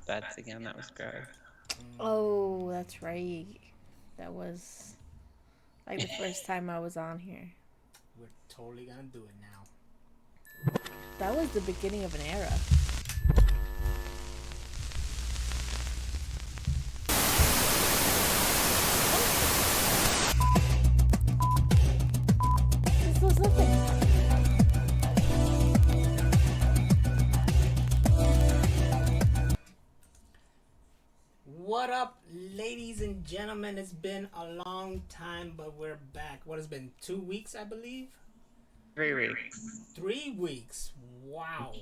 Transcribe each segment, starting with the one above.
beds again. That was gross. Oh, that's right. That was like the first time I was on here. We're totally gonna do it now. That was the beginning of an era. This was nothing. What up, ladies and gentlemen? It's been a long time, but we're back. What has been 2 weeks, I believe? 3 weeks. 3 weeks. Wow.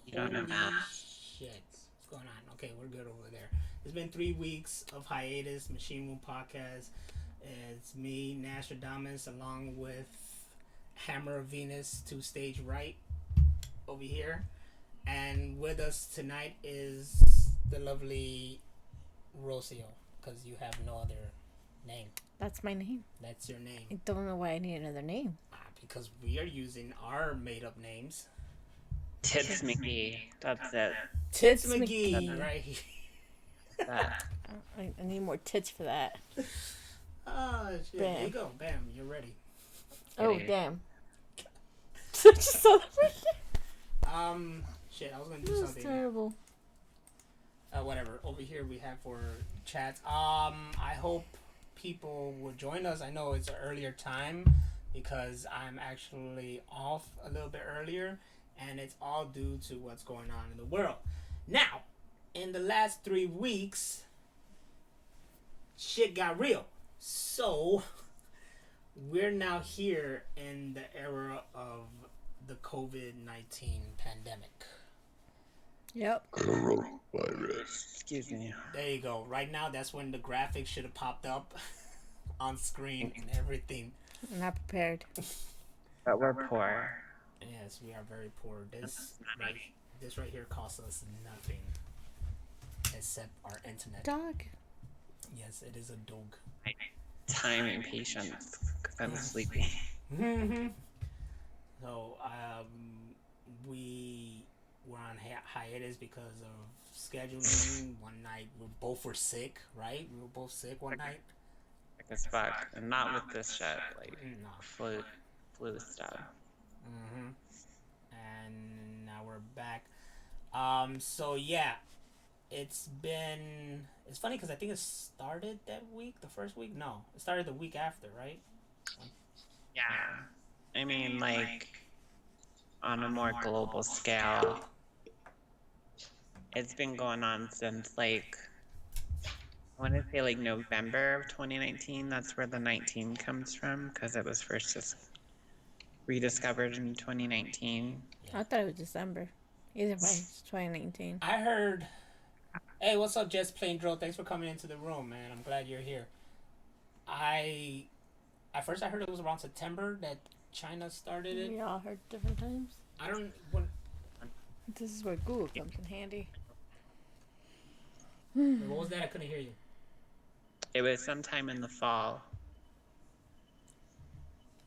You don't know Holy math. shit. What's going on? Okay, we're good over there. It's been 3 weeks of hiatus, Machine Room Podcast. It's me, Nostradamus, along with Hammer of Venus, to stage right over here. And with us tonight is the lovely Rocio, because you have no other name. That's my name. That's your name. I don't know why I need another name. Because we are using our made up names. Tits McGee. That's it. Tits McGee, right here. That. I need more tits for that. Oh, shit. Bam. There you go. Bam. You're ready. Oh, damn. Just saw that. Shit, I was going to That do was something. terrible. Whatever. Over here we have for chats. I hope people will join us. I know it's an earlier time because I'm actually off a little bit earlier, and it's all due to what's going on in the world. Now, in the last 3 weeks, shit got real. So, we're now here in the era of the COVID-19 pandemic. Yep. Coronavirus. Excuse me. There you go. Right now, that's when the graphics should have popped up on screen and everything. I'm not prepared. But we're poor. Yes, we are very poor. This right here costs us nothing except our internet. Dog. Yes, it is a dog. Time and patience. Because I'm sleepy. So, we were on hiatus because of scheduling. One night, we both were sick, right? We were both sick one night. Like as fuck. And not with this shit. Like, No. flu stuff. And now we're back. So yeah, it's funny because I think it started that week, the first week. No, it started the week after, right? Yeah. I mean, like, on a more global scale, it's been going on since, like, I want to say, like, November of 2019. That's where the 19 comes from, because it was first just rediscovered in 2019. I thought it was December. Either way, it's 2019. I heard. Hey, what's up, Just Plain Drill? Thanks for coming into the room, man. I'm glad you're here. At first I heard it was around September that China started it. We all heard different times. I don't. What This is where Google comes in handy. was that? I couldn't hear you. It was sometime in the fall.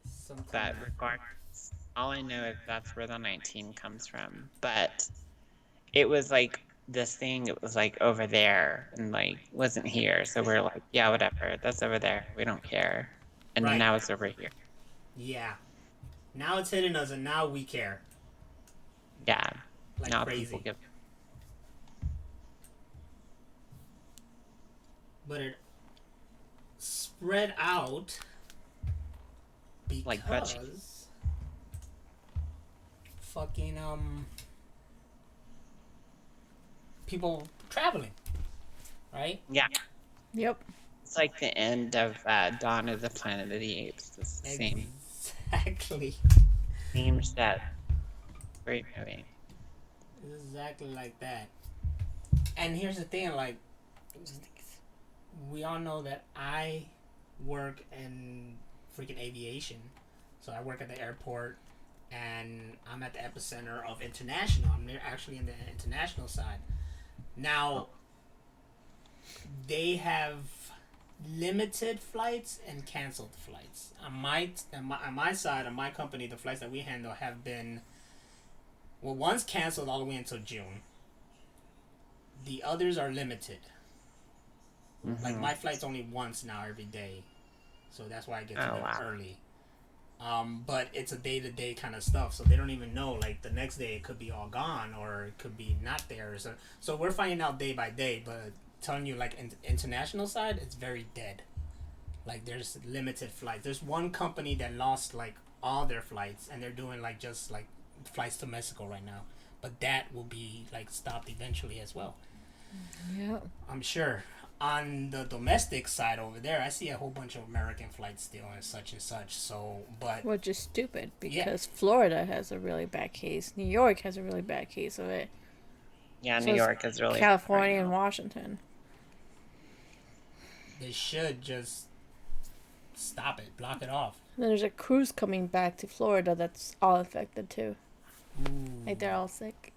Sometime. That regardless, all I know is that's where the 19 comes from. But it was like this thing, it was like over there and like wasn't here. So we're like, yeah, whatever. That's over there. We don't care. And Right. now it's over here. Yeah. Now it's hitting us, and now we care Yeah. like now crazy. people give. But it spread out because Like butt cheeks. fucking people traveling, right? Yeah. Yep. It's like the end of Dawn of the Planet of the Apes. It's the same Exactly. shit. Great movie. Exactly like that. And here's the thing, like, we all know that I work in freaking aviation. So I work at the airport, and I'm at the epicenter of international. I'm actually in the international side. Now, they have limited flights and canceled flights. On my side, on my company, the flights that we handle have been, well, one's canceled all the way until June. The others are limited. Like Hmm. my flight's only once now every day, so that's why I get to Oh leave wow. early. But it's a day to day kind of stuff, so they don't even know. Like the next day, it could be all gone, or it could be not there. So we're finding out day by day. But telling you, like international side, it's very dead. Like there's limited flights. There's one company that lost like all their flights, and they're doing like just like flights to Mexico right now. But that will be like stopped eventually as well. Yeah. I'm sure. On the domestic side over there, I see a whole bunch of American flights still and such and such. So, but Which is stupid yeah, because Florida has a really bad case. New York has a really bad case of it. Yeah, New So is York is really bad right California and now. Washington. they should just stop it, block it off. Then there's a cruise coming back to Florida that's all infected too. Like they're Ooh, all sick.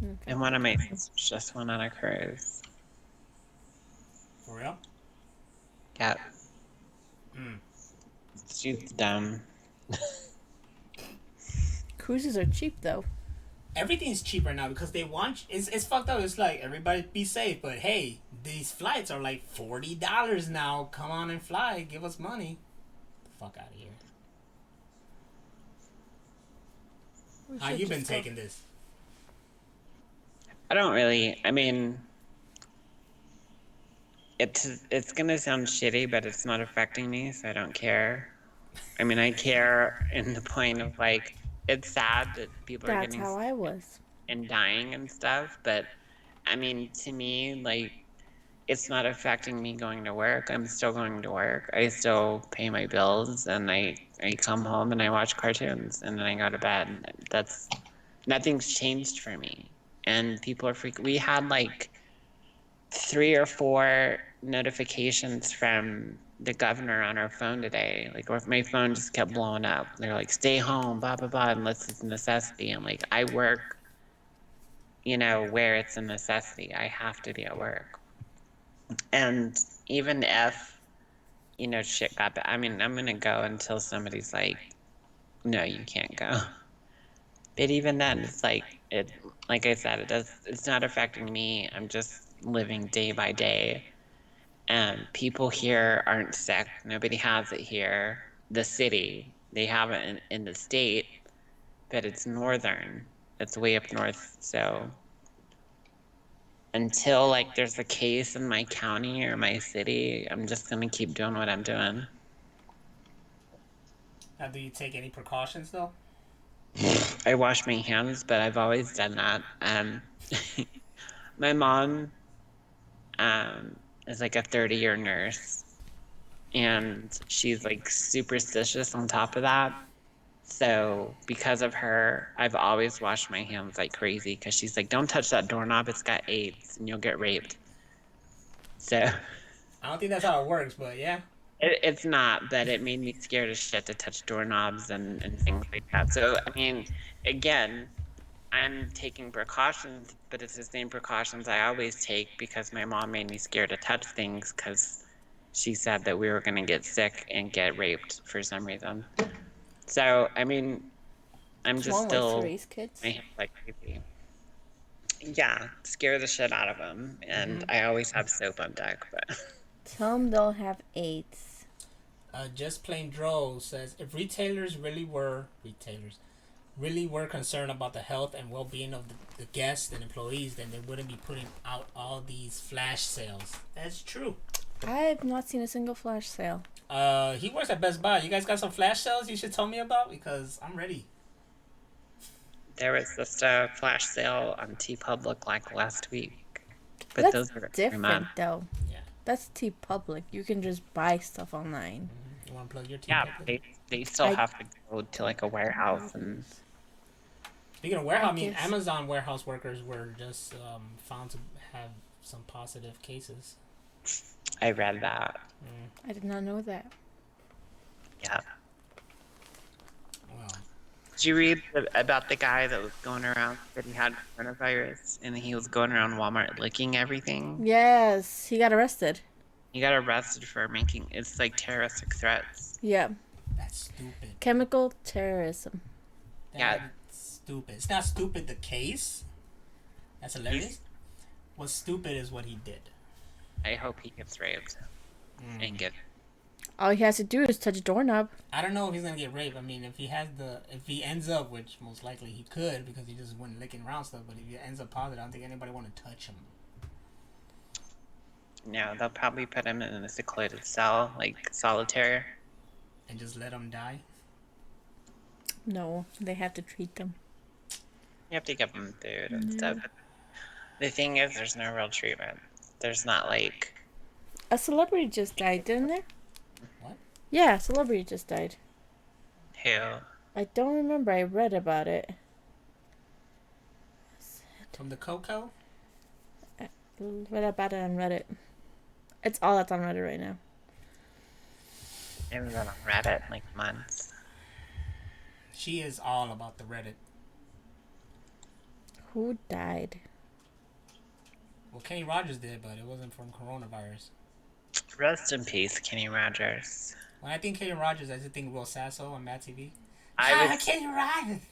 And And infected. one of my sisters just went on a cruise. for real? Yeah, Mm. she's dumb. Cruises are cheap though. Everything's cheap right now because they want. It's fucked up. It's like everybody be safe, but hey, these flights are like $40 now. Come on and fly. Give us money. The fuck out of here. We How should you been just go. taking this? I don't really. I mean, it's gonna sound shitty, but it's not affecting me, so I don't care. I mean, I care in the point of like, it's sad that people are That's getting how sick I was. and dying and stuff, but I mean, to me, like, it's not affecting me going to work. I'm still going to work. I still pay my bills, and I come home and I watch cartoons, and then I go to bed. That's nothing's changed for me. And people are freaking. We had like three or four notifications from the governor on our phone today. Like, or if my phone just kept blowing up. They're like, "Stay home, blah blah blah, unless it's a necessity." I'm like, I work, where it's a necessity. I have to be at work. And even if, shit got bad, I mean, I'm gonna go until somebody's like, no, you can't go. But even then, it's like I said, it's not affecting me. I'm just living day by day. And people here aren't sick. Nobody has it here. The city, they have it in the state, but it's northern. It's way up north. So until like there's a case in my county or my city, I'm just gonna keep doing what I'm doing. Do you take any precautions though? I wash my hands, but I've always done that. My mom is like a 30-year nurse, and she's like superstitious on top of that. So because of her, I've always washed my hands like crazy because she's like, "Don't touch that doorknob; it's got AIDS, and you'll get raped." So I don't think that's how it works, but yeah. it's not, but it made me scared as shit to touch doorknobs and things like that. So I mean, again, I'm taking precautions, but it's the same precautions I always take because my mom made me scared to touch things because she said that we were going to get sick and get raped for some reason. So, I mean, I'm It's just one way to still raise my kids. hands like crazy. Yeah, scare the shit out of them, and Mm-hmm. I always have soap on deck. But Tell them they'll have AIDS. Just plain Dro says if retailers really were concerned about the health and well-being of the guests and employees, then they wouldn't be putting out all these flash sales. That's true. I've not seen a single flash sale. He works at Best Buy. You guys got some flash sales you should tell me about because I'm ready. there was just flash sale on T Public like last week, But but that's those are every month. different though. Yeah. That's T Public. You can just buy stuff online. You want to plug your T Yeah, Public? they still I have to go to like a warehouse and Speaking of I warehouse, I mean guess Amazon warehouse workers were just found to have some positive cases. I read that. I did not know that. Yeah. Well, Did you read about the guy that was going around that he had coronavirus and he was going around Walmart licking everything? Yes, he got arrested. He got arrested for making it's like terroristic threats. Yeah, that's stupid. chemical terrorism. Yeah, That's stupid. It's not stupid the case. That's he's hilarious. What's stupid is what he did. I hope he gets raped and get. All he has to do is touch a doorknob. I don't know if he's gonna get raped. I mean, if he ends up, which most likely he could, because he just went licking around stuff. But if he ends up positive, I don't think anybody want to touch him. No, they'll probably put him in a secluded cell, like solitary. And just let him die. No, they have to treat them. You have to give him food and stuff. The thing is, there's no real treatment. There's not like. A celebrity just died, didn't there? What? Yeah, a celebrity just died. Who? I don't remember. I read about it. From the Coco? I read about it on Reddit. It's all that's on Reddit right now. I haven't been on Reddit in like months. She is all about the Reddit. Who died? Well, Kenny Rogers did, but it wasn't from coronavirus. Rest in peace, Kenny Rogers. When I think Kenny Rogers, I just think Will Sasso on Mad TV. Kenny Rogers!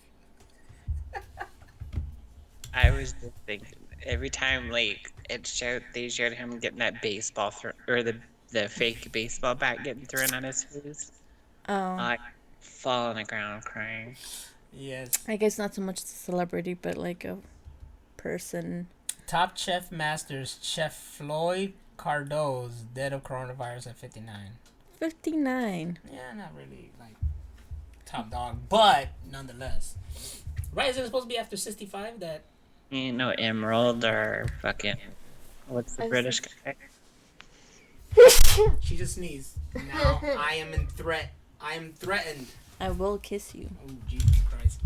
I was just thinking every time like they showed him getting that baseball or the fake baseball bat getting thrown on his face. Oh. I fall on the ground crying. Yes. I guess not so much a celebrity, but like a person. Top Chef Masters Chef Floyd Cardoz dead of coronavirus at 59. 59. Yeah, not really like top dog, but nonetheless. Right, is it supposed to be after 65 that... You know, Emerald or fucking... What's the British guy? She just sneezed. Now I am in threat. I am threatened. I will kiss you. Oh, Jesus Christ.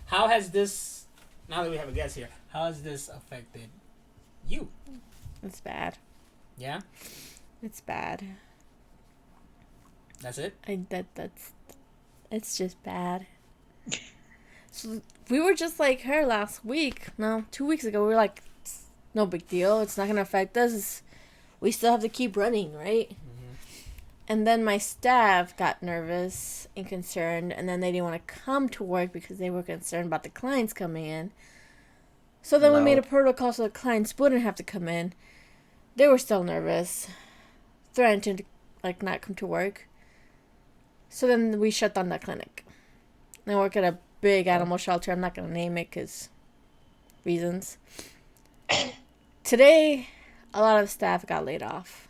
How has this... Now that we have a guest here, how has this affected you? It's bad. Yeah? It's bad. That's it? It's just bad. So we were just like her last week. No, 2 weeks ago. We were like, no big deal. It's not going to affect us. We still have to keep running, right? Mm-hmm. And then my staff got nervous and concerned. And then they didn't want to come to work because they were concerned about the clients coming in. So then we made a protocol so the clients wouldn't have to come in. They were still nervous. Threatened to like not come to work. So then we shut down that clinic. I work at a big animal shelter. I'm not going to name it because reasons. Today, a lot of staff got laid off.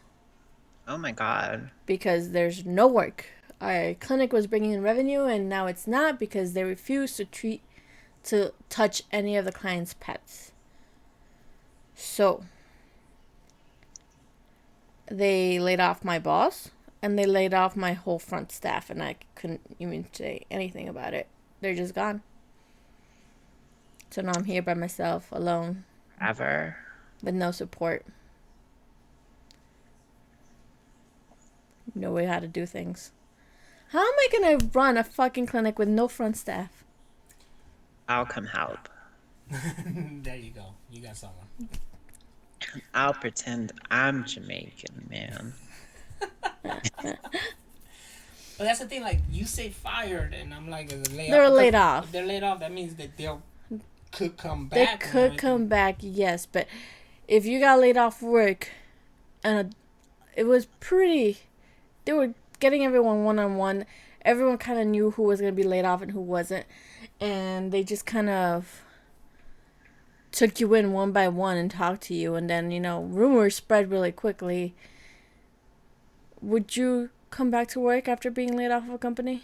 Oh my God. Because there's no work. Our clinic was bringing in revenue and now it's not because they refuse to touch any of the clients' pets. So, they laid off my boss. And they laid off my whole front staff, and I couldn't even say anything about it. They're just gone. So now I'm here by myself, alone. Ever. With no support. No way how to do things. How am I going to run a fucking clinic with no front staff? I'll come help. There you go. You got someone. I'll pretend I'm Jamaican, man. But that's the thing, like, you say fired, and I'm like, is it laid They're off? laid off. If they're laid off, that means that could come back. They could come back, yes, but if you got laid off work, and it was pretty, they were getting everyone one-on-one. Everyone kind of knew who was going to be laid off and who wasn't, and they just kind of took you in one by one and talked to you, and then, rumors spread really quickly. Would you come back to work after being laid off of a company?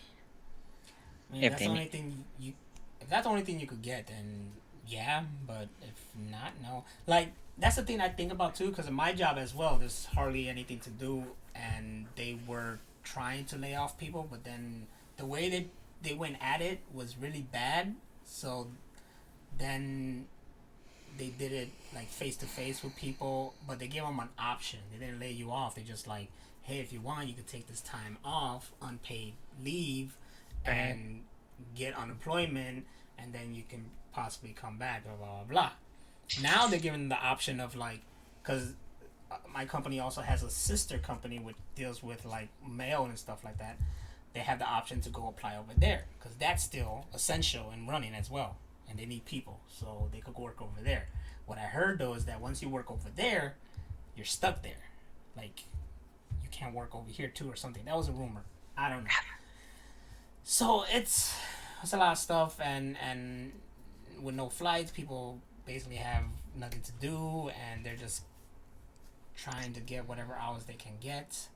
I mean, if that's the only thing you could get, then yeah. But if not, no. Like, that's the thing I think about too, because of my job as well. There's hardly anything to do, and they were trying to lay off people, but then the way they went at it was really bad. So then they did it like face to face with people, but they gave them an option. They didn't lay you off. They just like, hey, if you want, you could take this time off, unpaid leave, and get unemployment, and then you can possibly come back, blah, blah, blah, blah. Now they're giving the option of, like, because my company also has a sister company which deals with, like, mail and stuff like that. They have the option to go apply over there, because that's still essential and running as well. and they need people, so they could work over there. What I heard though is that once you work over there, you're stuck there. Like you can't work over here too or something. That was a rumor. I don't know. So it's a lot of stuff, and with no flights, people basically have nothing to do, and they're just trying to get whatever hours they can get.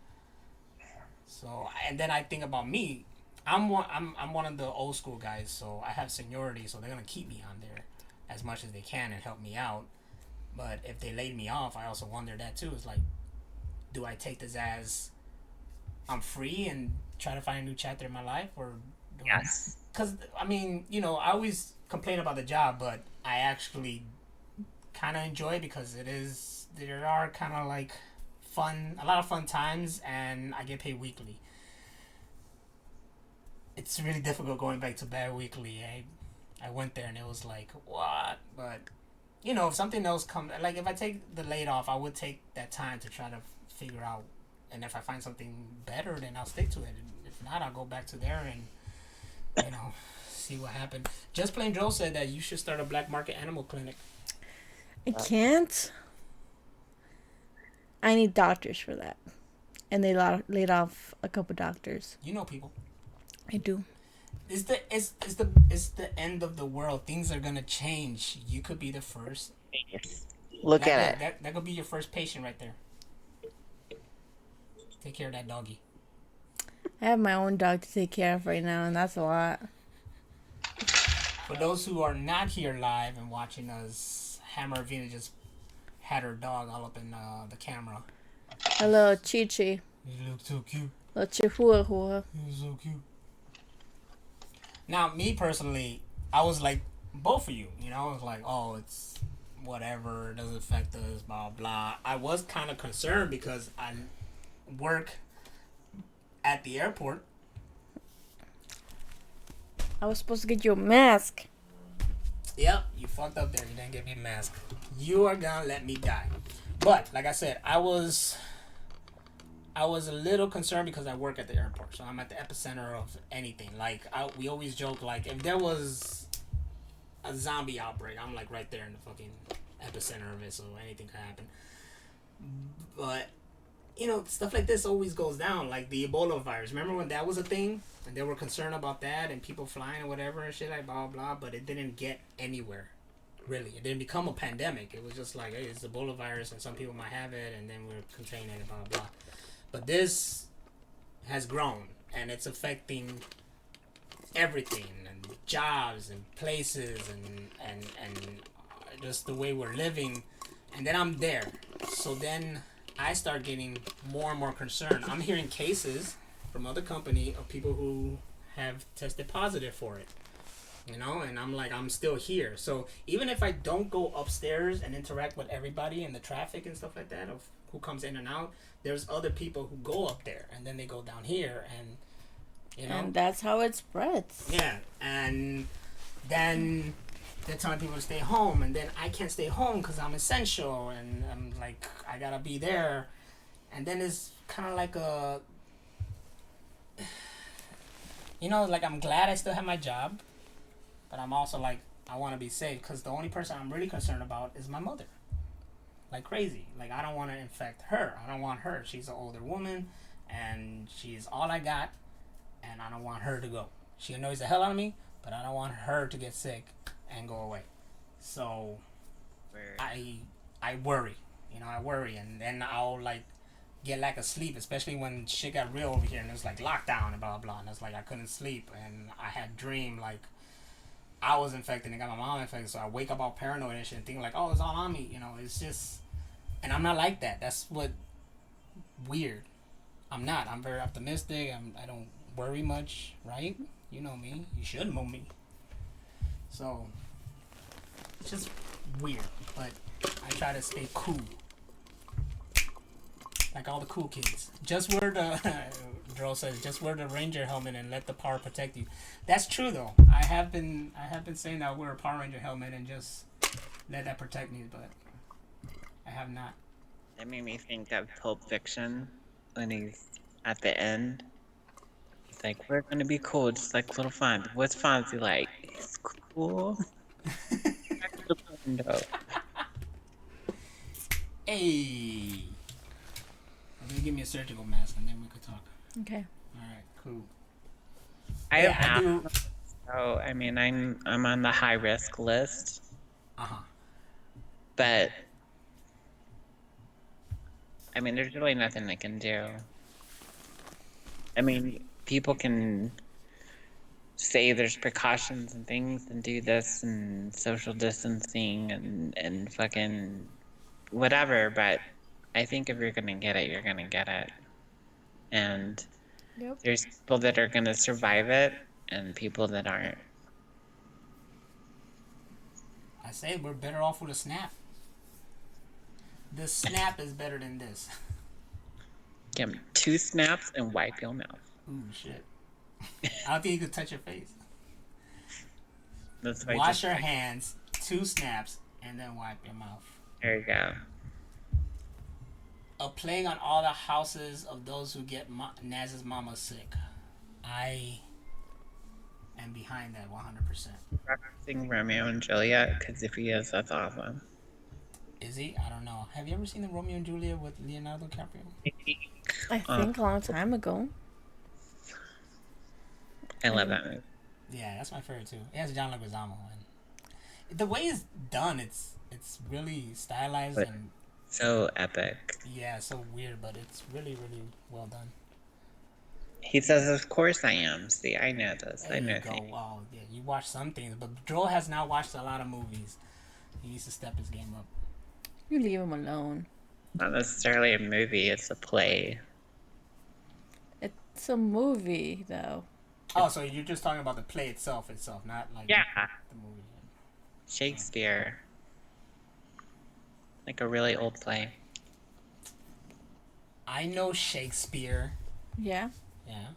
So and then I think about me. I'm one of the old school guys, so I have seniority, so they're gonna keep me on there as much as they can and help me out. But if they laid me off, I also wonder that too. It's like, do I take this as I'm free and try to find a new chapter in my life, or do I? Yes. Because I mean, I always complain about the job, but I actually kind of enjoy it because it is. There are kind of like a lot of fun times, and I get paid weekly. It's really difficult going back to bed weekly. I went there and it was like what, but if something else comes, like if I take the laid off, I would take that time to try to figure out, and if I find something better, then I'll stick to it. And if not, I'll go back to there and see what happens. Just Plain Joe said that you should start a black market animal clinic. I can't. I need doctors for that. And they laid off a couple doctors. You know people. I do. It's the end of the world. Things are gonna change. You could be the first. Look That at could, it. that could be your first patient right there. Take care of that doggy. I have my own dog to take care of right now, and that's a lot. For those who are not here live and watching us, Hammer Vina just had her dog all up in the camera. A little Chi-Chi. You look so cute. A little Chihuahua. You're so cute. Now, me personally, I was like both of you. I was like, oh, it's whatever. It doesn't affect us. Blah blah. I was kind of concerned because I work at the airport. I was supposed to get you a mask. Yep, you fucked up there. You didn't get me a mask. You are gonna let me die. But like I said, I was a little concerned because I work at the airport, so I'm at the epicenter of anything. Like we always joke, like if there was a zombie outbreak, I'm like right there in the fucking epicenter of it, so anything could happen. But stuff like this always goes down, like the Ebola virus. Remember when that was a thing, and they were concerned about that, and people flying or whatever and shit like blah blah. But it didn't get anywhere. Really, it didn't become a pandemic. It was just like, hey, it's Ebola virus, and some people might have it, and then we're containing it, blah blah. But this has grown, and it's affecting everything, and jobs and places and just the way we're living. And then I'm there, so then I start getting more and more concerned. I'm hearing cases from other company of people who have tested positive for it, and I'm like, I'm still here. So even if I don't go upstairs and interact with everybody in the traffic and stuff like that of who comes in and out, there's other people who go up there and then they go down here, and And that's how it spreads. yeah, and then they're telling people to stay home, and then I can't stay home because I'm essential, and I'm like, I gotta be there. And then it's kind of like like I'm glad I still have my job, but I'm also like, I want to be safe because the only person I'm really concerned about is my mother. Like crazy. Like I don't want to infect her. I don't want her. She's an older woman, and she's all I got, and I don't want her to go. She annoys the hell out of me, but I don't want her to get sick and go away. So I worry. I worry, and then I'll like get lack of sleep, especially when shit got real over here and it was like lockdown and blah blah. And it's like I couldn't sleep, and I had dream like I was infected and got my mom infected. So I wake up all paranoid and shit, and think like, oh, it's all on me. It's just, and I'm not like that. That's what weird. I'm not. I'm very optimistic. I don't worry much, right? You know me. You should know me. So it's just weird, but I try to stay cool, like all the cool kids. Just wear the Dro says, just wear the Ranger helmet and let the power protect you. That's true though. I have been saying that I'll wear a Power Ranger helmet and just let that protect me, but I have not. That made me think of Pulp Fiction when he's at the end. He's like, we're gonna be cool, just like little Fonzie. What's Fonzie like? He's cool. The window. Hey. Let me give me a surgical mask and then we could talk. Okay. All right, cool. I Yeah, have I do. asthma, so I mean, I'm on the high risk list, Uh huh. but I mean, there's really nothing they can do. I mean, people can say there's precautions and things and do this and social distancing and fucking whatever, but I think if you're gonna get it, you're gonna get it. And Yep. there's people that are gonna survive it and people that aren't. I say we're better off with a snap. The snap is better than this. Give 'em 2 snaps and wipe your mouth. Ooh, shit. I don't think you could touch your face. That's why I Wash just your hands, 2 snaps, and then wipe your mouth. there you go. A plague on all the houses of those who get Naz's mama sick. I am behind that 100%. Referencing Romeo and Juliet, because if he is, that's awesome. Is he? I don't know. Have you ever seen the Romeo and Juliet with Leonardo DiCaprio? I think a long time ago. I love that movie. Yeah, that's my favorite too. It has John Leguizamo, and the way it's done, it's really stylized But and so epic. yeah, so weird, but it's really well done. He says, "Of course I am." See, I know this. There I you know go. things. Wow, yeah, you watch some things, but Joel has now watched a lot of movies. He needs to step his game up. You leave him alone. Not necessarily a movie; it's a play. It's a movie, though. Oh, so you're just talking about the play itself, not like Yeah, the movie. Shakespeare, like a really old play. I know Shakespeare. Yeah. Yeah.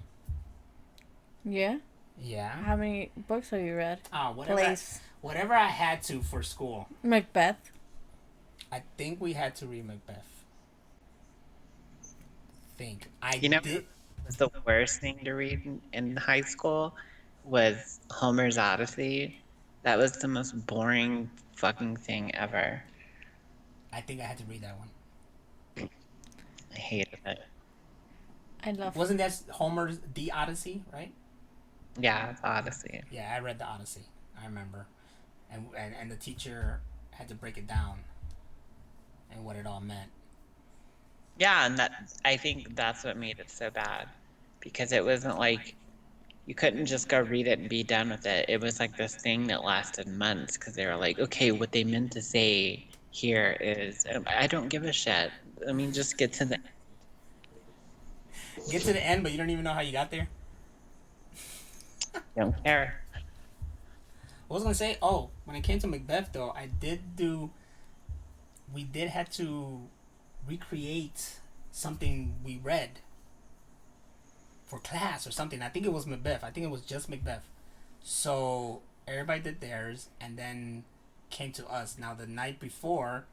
Yeah. Yeah. How many books have you read? Whatever. Whatever I had to for school. Macbeth. I think we had to read Macbeth. You know, Did. was the worst thing to read in high school was Homer's Odyssey. That was the most boring fucking thing ever. I think I had to read that one. I hated it. I love. Wasn't that Homer's The Odyssey, right? Yeah, the Odyssey. Yeah, I read the Odyssey. I remember, and the teacher had to break it down and what it all meant. Yeah, and that I think that's what made it so bad. Because it wasn't like you couldn't just go read it and be done with it. It was like this thing that lasted months because they were like, okay, what they meant to say here is, I don't give a shit. I mean, just get to the. Get to the end, but you don't even know how you got there. Don't care. I was gonna say, oh, when it came to Macbeth, though, I did do. We did have to recreate something we read for class or something. I think it was Macbeth. I think it was just Macbeth. So everybody did theirs, and then came to us. Now the night before,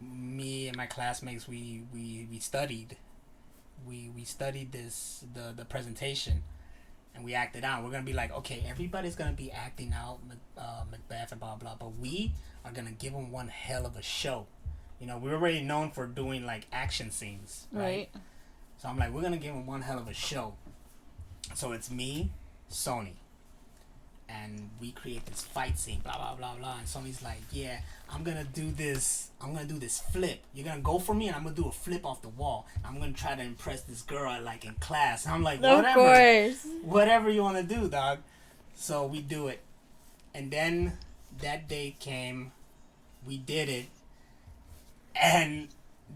me and my classmates we studied. We studied the presentation, and we acted out. We're gonna be like, okay, everybody's gonna be acting out Macbeth and blah blah, but we are gonna give them one hell of a show. You know, we're already known for doing like action scenes, right? So I'm like, we're gonna give them one hell of a show. So it's me, Sony, and we create this fight scene, blah blah blah blah. And Sony's like, yeah, I'm gonna do this flip. You're gonna go for me, and I'm gonna do a flip off the wall. I'm gonna try to impress this girl like in class. And I'm like, whatever, of course. whatever you wanna do, dog. So we do it, and then that day came, we did it, and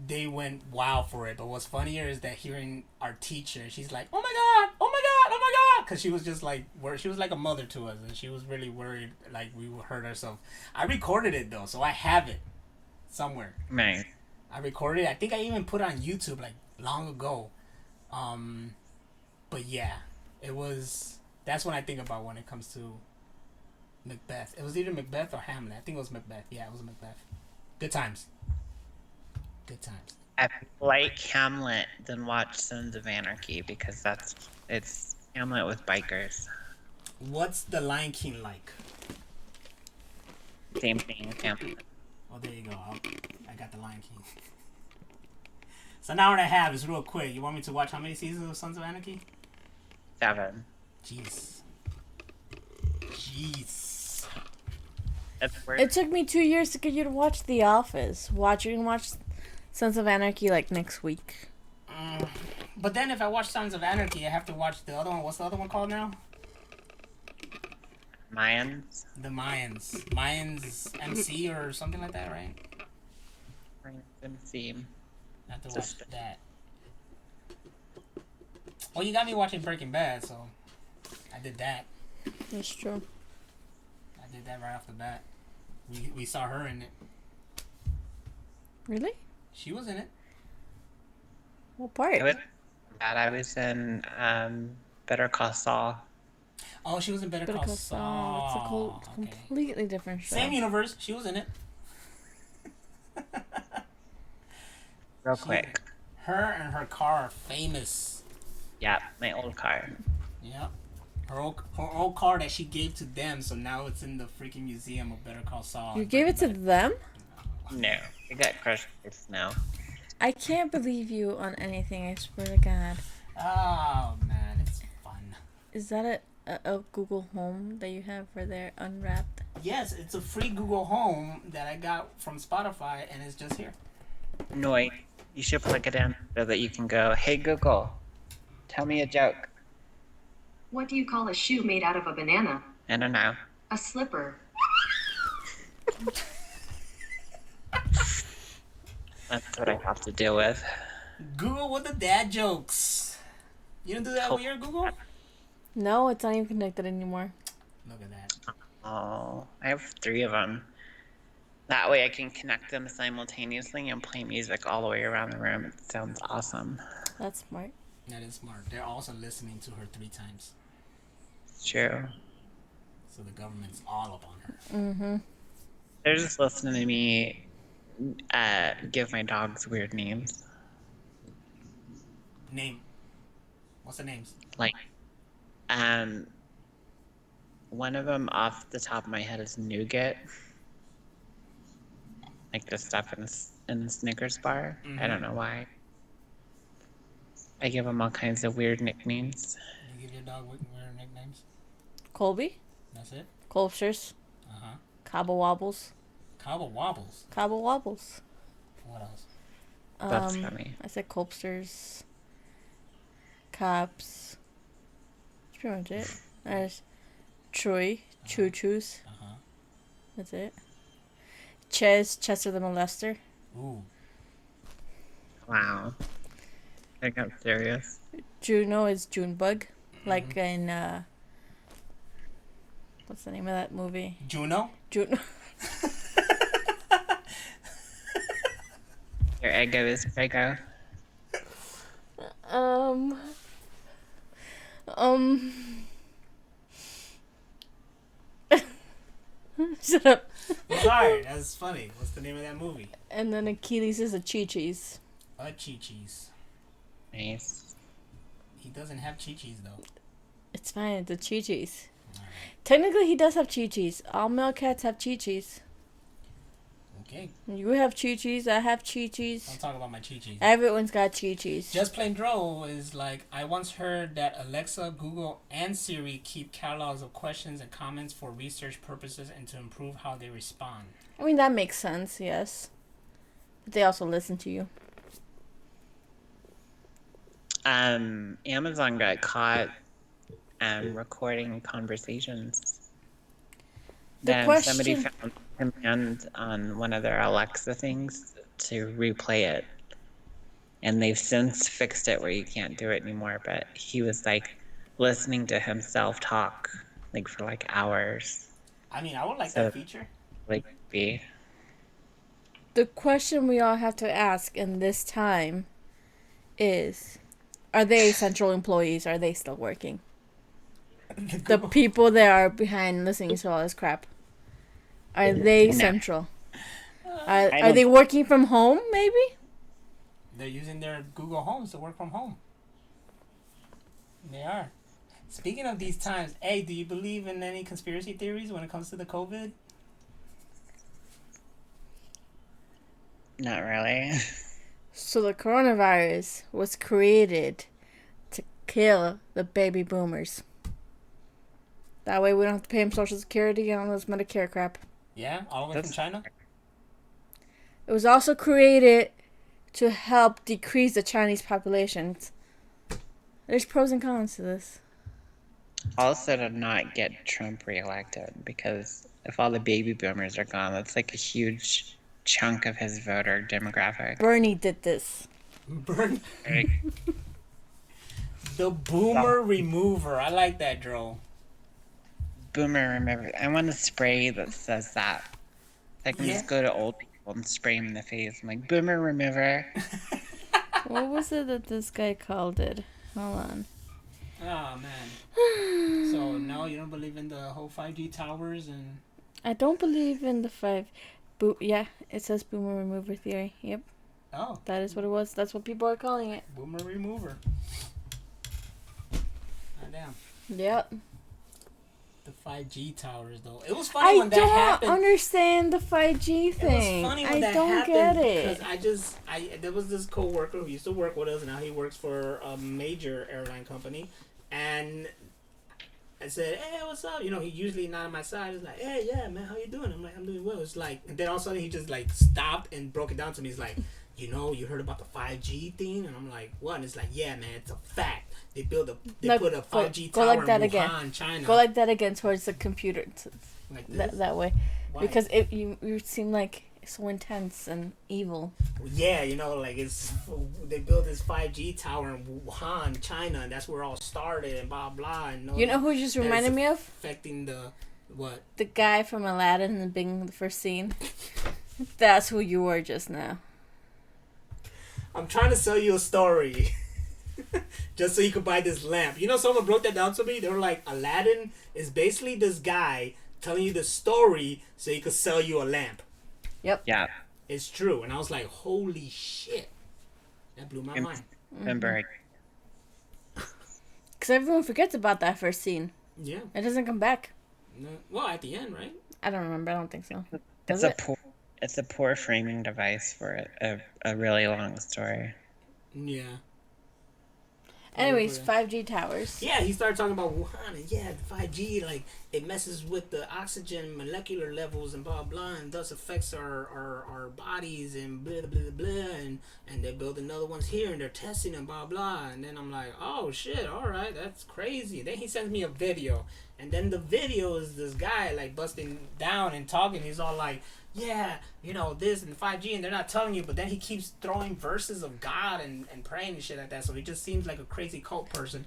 they went wow for it. But what's funnier is that hearing our teacher, she's like, oh my god, oh my god, oh my god, because she was just like, she was like a mother to us, and she was really worried like we would hurt ourselves. I recorded it though, so I have it somewhere. Nice. I recorded it. I think I even put it on YouTube like long ago. But yeah, it was. That's what I think about when it comes to Macbeth. It was either Macbeth or Hamlet. I think it was Macbeth. Yeah, it was Macbeth. Good times. Good times. If you like Hamlet, then watch Sons of Anarchy because it's Hamlet with bikers. What's the Lion King like? Same thing. Oh, there you go. I got the Lion King. So an hour and a half is real quick. You want me to watch how many seasons of Sons of Anarchy? 7. Jeez. Jeez. That's weird. It took me 2 years to get you to watch The Office. You can watch Sons of Anarchy like next week. But then if I watch Sons of Anarchy, I have to watch the other one. What's the other one called now? Mayans. The Mayans. Mayans MC or something like that, right? MC. I have to watch that. Well, you got me watching Breaking Bad, so I did that. That's true. I did that right off the bat. We saw her in it. Really? She was in it. What part? I was in Better Call Saul. Oh, she was in Better Call Saul. It's a completely different show. Same universe. She was in it. Real quick. Her and her car are famous. Yeah, my old car. Yeah. Her old car that she gave to them, so now it's in the freaking museum of Better Call Saul. You gave it to them? No, I got crushed now. I can't believe you on anything, I swear to God. Oh, man, it's fun. Is that a Google Home that you have where they're unwrapped? Yes, it's a free Google Home that I got from Spotify, and it's just here. No, you should plug it in so that you can go, hey Google, tell me a joke. What do you call a shoe made out of a banana? I don't know. A slipper. That's what I have to deal with. Google with the dad jokes. You don't do that with your Google? No, it's not even connected anymore. Look at that. Oh, I have 3 of them. That way I can connect them simultaneously and play music all the way around the room. It sounds awesome. That's smart. That is smart. They're also listening to her 3 times. It's true. So the government's all up on her. Mm-hmm. They're just listening to me give my dogs weird names. Name. What's the names? Like, one of them off the top of my head is Nougat. Like the stuff in the Snickers bar. Mm-hmm. I don't know why. I give them all kinds of weird nicknames. You give your dog weird nicknames? Colby? That's it? Colpsters. Uh-huh. Cobble Wobbles. Cobble Wobbles. Cobble Wobbles. What else? That's funny. I said Colpsters. Cops. That's pretty much it. There's Troy. Choo Choos. Uh-huh. That's it. Chester the Molester. Ooh. Wow. I got serious. Juno is Junebug. Like in, what's the name of that movie? Juno? Juno. Your ego is Prego. Shut up. Sorry, that's funny. What's the name of that movie? And then Achilles is a Chi-Chi's. A Chi-Chi's. Nice. He doesn't have Chi-Chi's, though. It's fine, it's a Chi-Chi's. Technically, he does have Chi-Chi's. All male cats have Chi-Chi's. Okay. You have Chi-Chi's, I have Chi-Chi's. Don't talk about my Chi-Chi's. Everyone's got Chi-Chi's. Just Plain Droll is like, I once heard that Alexa, Google, and Siri keep catalogs of questions and comments for research purposes and to improve how they respond. I mean, that makes sense, yes. But they also listen to you. Amazon got caught recording conversations. Then somebody found a command on one of their Alexa things to replay it. And they've since fixed it where you can't do it anymore. But he was like listening to himself talk like for like hours. I mean, I would like that feature. Like be. The question we all have to ask in this time is, are they essential employees? Are they still working? The people that are behind listening to all this crap. Are they central? Are they working from home, maybe? They're using their Google Homes to work from home. They are. Speaking of these times, hey, do you believe in any conspiracy theories when it comes to the COVID? Not really. So the coronavirus was created to kill the baby boomers. That way we don't have to pay them Social Security and all this Medicare crap. Yeah, all the way from That's China. It was also created to help decrease the Chinese population. There's pros and cons to this. also to not get Trump reelected, because if all the baby boomers are gone, that's like a huge chunk of his voter demographic. Bernie did this. Burn Like, the boomer remover. I like that, Dro. boomer, remember? I want a spray that says that. I can Yeah. just go to old people and spray them in the face. I'm like, boomer remover. What was it that this guy called it? Hold on. Oh man. So no, you don't believe in the whole 5G towers and I don't believe in the five. Yeah, it says boomer remover theory. Yep, oh, that is what it was. That's what people are calling it. boomer remover. Ah, damn. Yep. The 5G towers though. It was funny I when that don't happened. understand the 5G It thing. was funny when I that don't happened get it. because there was this coworker who used to work with us, and now he works for a major airline company, and I said, "Hey, what's up?" You know, he usually not on my side. He's like, "Hey, yeah, man, how you doing?" I'm like, "I'm doing well." It's like, and then all of a sudden he just like stopped and broke it down to me. He's like, "You know, you heard about the 5G thing?" And I'm like, "What?" And it's like, "Yeah, man, it's a fact. They put a 5G go tower like that in again. Wuhan, China." Go like that again towards the computer. Like this? That way. Why? Because you seem like so intense and evil. Yeah, you know, like they built this 5G tower in Wuhan, China, and that's where it all started, and blah blah. And You know who just that reminded it's me of? affecting the what? The guy from Aladdin in the first scene. That's who you were just now. I'm trying to sell you a story, just so you could buy this lamp. You know, someone broke that down to me. They were like, Aladdin is basically this guy telling you the story so he could sell you a lamp. Yeah. It's true, and I was like, holy shit, that blew my mind. Remember, Because everyone forgets about that first scene. Yeah. It doesn't come back. No, well, at the end, right? I don't remember. I don't think so. it's Does a it? poor framing device for a really long story. Yeah. Anyways, 5G towers. Yeah, he started talking about Wuhan, and yeah, the 5G, like, it messes with the oxygen molecular levels and blah, blah, and thus affects our bodies and blah, blah, blah, and they build another ones here, and they're testing and blah, blah, and then I'm like, oh, shit, all right, that's crazy. Then he sends me a video, and then the video is this guy, like, busting down and talking. He's all like, yeah, you know, this and 5G, and they're not telling you, but then he keeps throwing verses of God and praying and shit like that, so he just seems like a crazy cult person.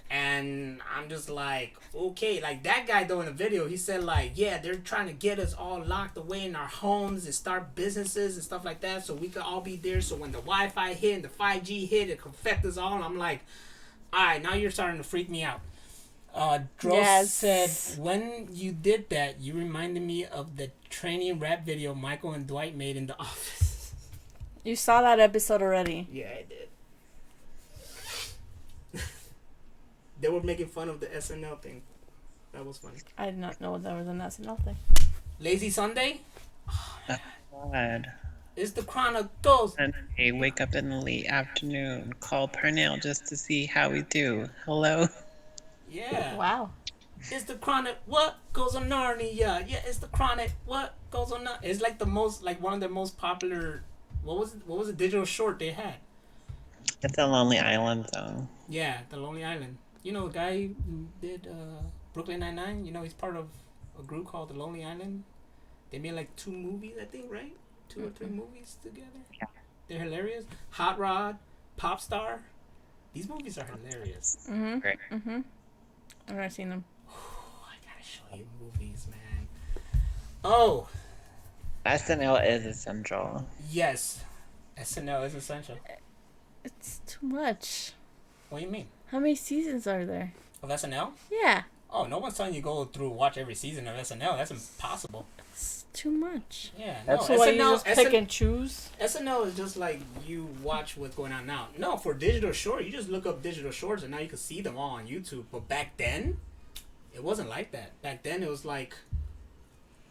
And I'm just like, okay, like that guy though in the video, he said like, yeah, they're trying to get us all locked away in our homes and start businesses and stuff like that, so we could all be there, so when the Wi-Fi hit and the 5G hit, it could affect us all. And I'm like, alright, now you're starting to freak me out. Dross said, when you did that, you reminded me of the training rap video Michael and Dwight made in The Office. You saw that episode already. Yeah, I did. They were making fun of the SNL thing. That was funny. I did not know that was an SNL thing. Lazy Sunday? God. It's the Chronicles. And I wake up in the late afternoon, call Parnell just to see how we do. Hello? Yeah. Wow. It's the Chronic. What goes on Narnia? Yeah, it's the Chronic. What goes on Narnia? It's like the most, like one of the most popular. What was the digital short they had? It's a Lonely Island, though. Yeah, The Lonely Island. You know, the guy who did Brooklyn Nine-Nine. You know, he's part of a group called The Lonely Island. They made like 2 movies, I think, right? 2 or 3 movies together. Yeah. They're hilarious. Hot Rod, Pop Star. These movies are hilarious. Mm-hmm. Great. Mm-hmm. I've never seen them. I gotta show you movies, man. Oh, SNL is essential. yes. SNL is essential. It's too much. What do you mean? How many seasons are there? Of SNL? Yeah. Oh, no one's telling you go through watch every season of SNL. That's impossible. It's too much. Yeah, no. So why you SNL, just pick and choose? SNL is just like you watch what's going on now. No, for digital short, you just look up digital shorts and now you can see them all on YouTube. But back then, it wasn't like that. Back then, it was like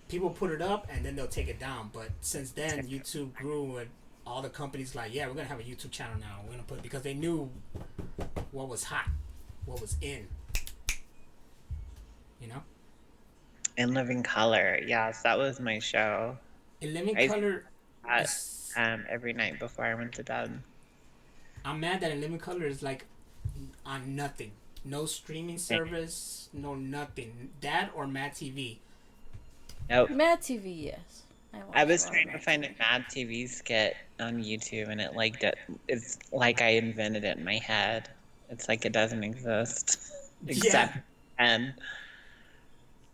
people put it up and then they'll take it down. But since then, YouTube grew and all the companies like, yeah, we're gonna have a YouTube channel now. We're gonna put because they knew what was hot, what was in. You know, In Living Color. Yes, that was my show. in Living I used to Color. watch Is, that, every night before I went to bed. I'm mad that in Living Color is like on nothing. No streaming service, no nothing. That or Mad TV. Nope. Mad TV, yes. I was watched a lot trying of to Mad find a TV. Mad TV skit on YouTube, and it like it's like I invented it in my head. It's like it doesn't exist, Yeah, except and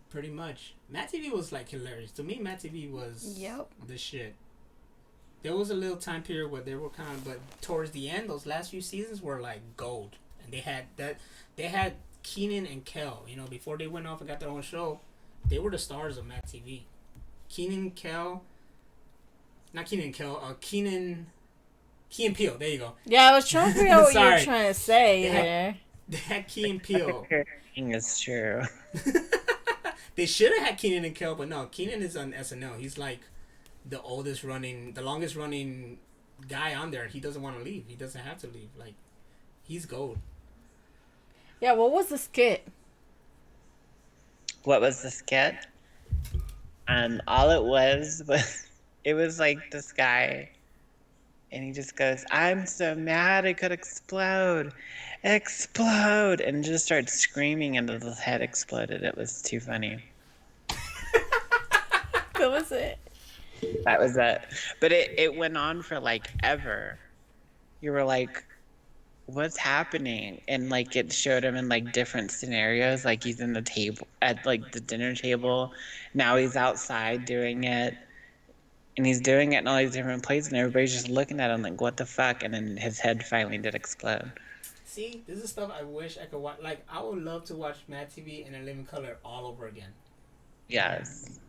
pretty much. Mad TV was like hilarious. To me, Mad TV was Yep. the shit. There was a little time period where they were kind of, but towards the end, those last few seasons were like gold, and they had that. They had Keenan and Kel. You know, before they went off and got their own show, they were the stars of Mad TV. Keenan Kel, not Keenan Kel. Key and Peele. There you go. Yeah, I was trying to figure out what you were Sorry. trying to say They had- there. They had Key and Peele. thing is true. They should have had Keenan and Kel, but no. Keenan is on SNL. He's like the longest running guy on there. He doesn't want to leave. He doesn't have to leave. Like, he's gold. Yeah, what was the skit? What was the skit? All it was it was like this guy, and he just goes, "I'm so mad I could explode, explode," and just starts screaming until his head exploded. It was too funny. That was it. That was it. But it went on for like ever. You were like, what's happening? And like it showed him in like different scenarios. Like he's in the table at like the dinner table. Now he's outside doing it. And he's doing it in all these different places, and everybody's just looking at him like, what the fuck? And then his head finally did explode. See, this is stuff I wish I could watch. Like, I would love to watch Mad TV and A Living Color all over again. Yes.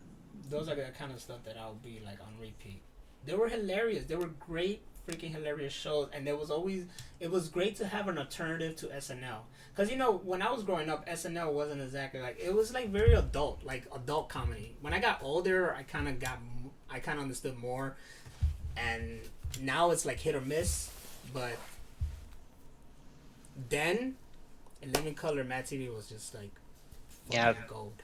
Those are the kind of stuff that I'll be like on repeat. They were hilarious. They were great, freaking hilarious shows, and it was great to have an alternative to SNL. Cause you know, when I was growing up, SNL wasn't exactly like it was like very adult, like adult comedy. When I got older, I kind of understood more, and now it's like hit or miss. But then, in Living Color, Mad TV was just like Yeah. gold.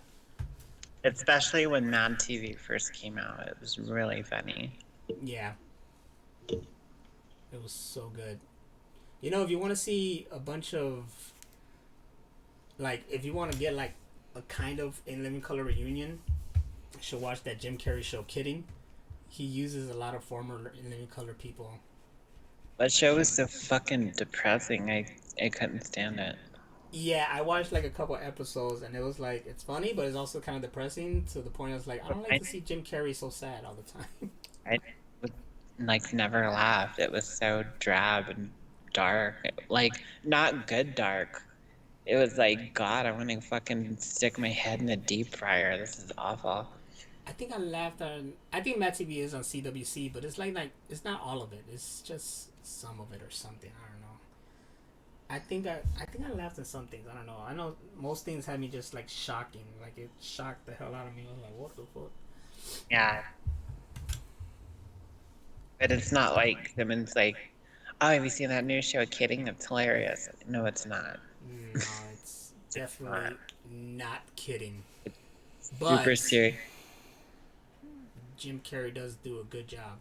Especially when Mad TV first came out. It was really funny. Yeah. It was so good. You know, if you want to see a bunch of, like, if you want to get, like, a kind of In Living Color reunion, you should watch that Jim Carrey show, Kidding. He uses a lot of former In Living Color people. That show was so fucking depressing. I couldn't stand it. Yeah, I watched, like, a couple episodes, and it was, like, it's funny, but it's also kind of depressing to the point I was like, I don't like to see Jim Carrey so sad all the time. I would, like, never laughed. It was so drab and dark. Like, not good dark. It was like, God, I want to fucking stick my head in a deep fryer. This is awful. I think I laughed on. I think Matt TV is on CWC, but it's like it's not all of it. It's just some of it or something. I don't know. I think I laughed at some things. I don't know. I know most things had me just like shocking. Like it shocked the hell out of me. I was like, what the fuck? Yeah. But it's not like someone's like, oh, have you seen that new show, Kidding? It's hilarious. No, it's not. No, it's definitely not kidding. Super But serious. Jim Carrey does do a good job.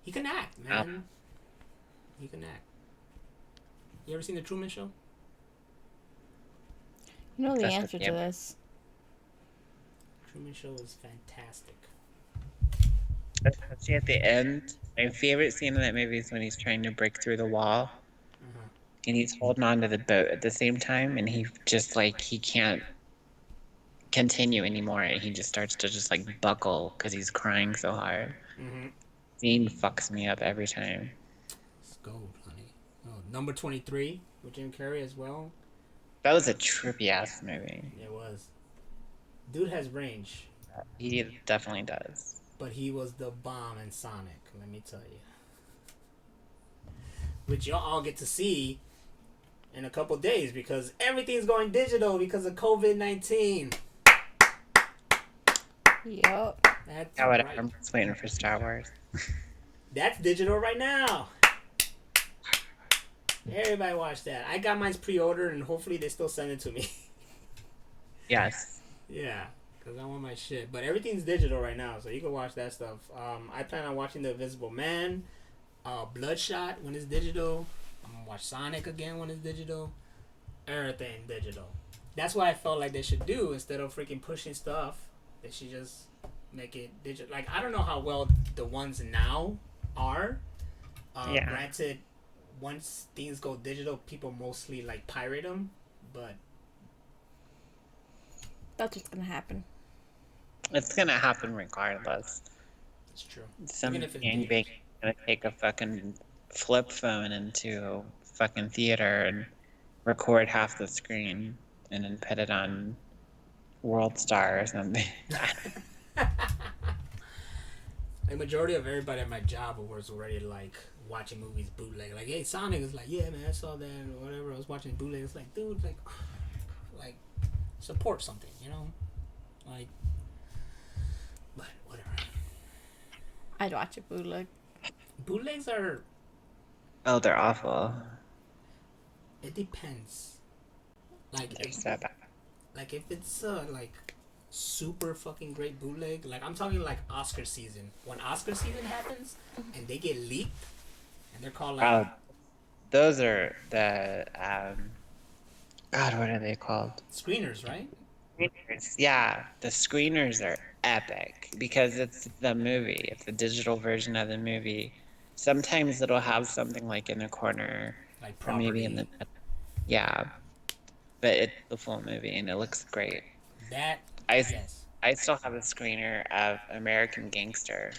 He can act, man. He can act. You ever seen The Truman Show? You know the That's answer the- to this. Truman Show is fantastic. Especially at the end. My favorite scene in that movie is when he's trying to break through the wall. Uh-huh. And he's holding on to the boat at the same time, and he just like he can't continue anymore, and he just starts to just like buckle because he's crying so hard. Mm-hmm. Scene fucks me up every time. It's gold, honey. Oh, number 23 with Jim Carrey as well. That was a trippy ass movie. It was. Dude has range, He definitely does. but he was the bomb in Sonic. Let me tell you. Which y'all all get to see in a couple days because everything's going digital because of COVID-19. Yup. That's Yeah, whatever. right. I'm just waiting for Star Wars. That's digital right now. Everybody watch that. I got mine pre-ordered and hopefully they still send it to me. Yes. Yeah, because I want my shit. But everything's digital right now, so you can watch that stuff. I plan on watching The Invisible Man, Bloodshot when it's digital. I'm going to watch Sonic again when it's digital. Everything digital. That's what I felt like they should do instead of freaking pushing stuff. They should just make it digital. Like, I don't know how well the ones now are. Yeah. Granted, once things go digital, people mostly like pirate them, but That's what's gonna happen. It's gonna happen regardless. it's true. Some Even if it's gangbang dangerous. gonna take a fucking flip phone into a fucking theater and record half the screen and then put it on World Star or something. The majority of everybody at my job was already like watching movies bootleg. Like, hey, Sonic is like, yeah, man, I saw that or whatever. I was watching bootleg. It's like, dude, like support something, you know, like. But whatever. I'd watch it bootleg. Bootlegs are. Oh, they're awful. It depends. Like, They're so bad. if it's like super fucking great bootleg, like I'm talking like Oscar season. When Oscar season happens and they get leaked and they're called like Oh, those are the God, what are they called? screeners, right? Screeners. Yeah, the screeners are epic because it's the movie. It's a digital version of the movie. Sometimes it'll have something like in a corner Like or maybe in property. the yeah, but it's the full movie and it looks great. That I yes. I still have a screener of American Gangster.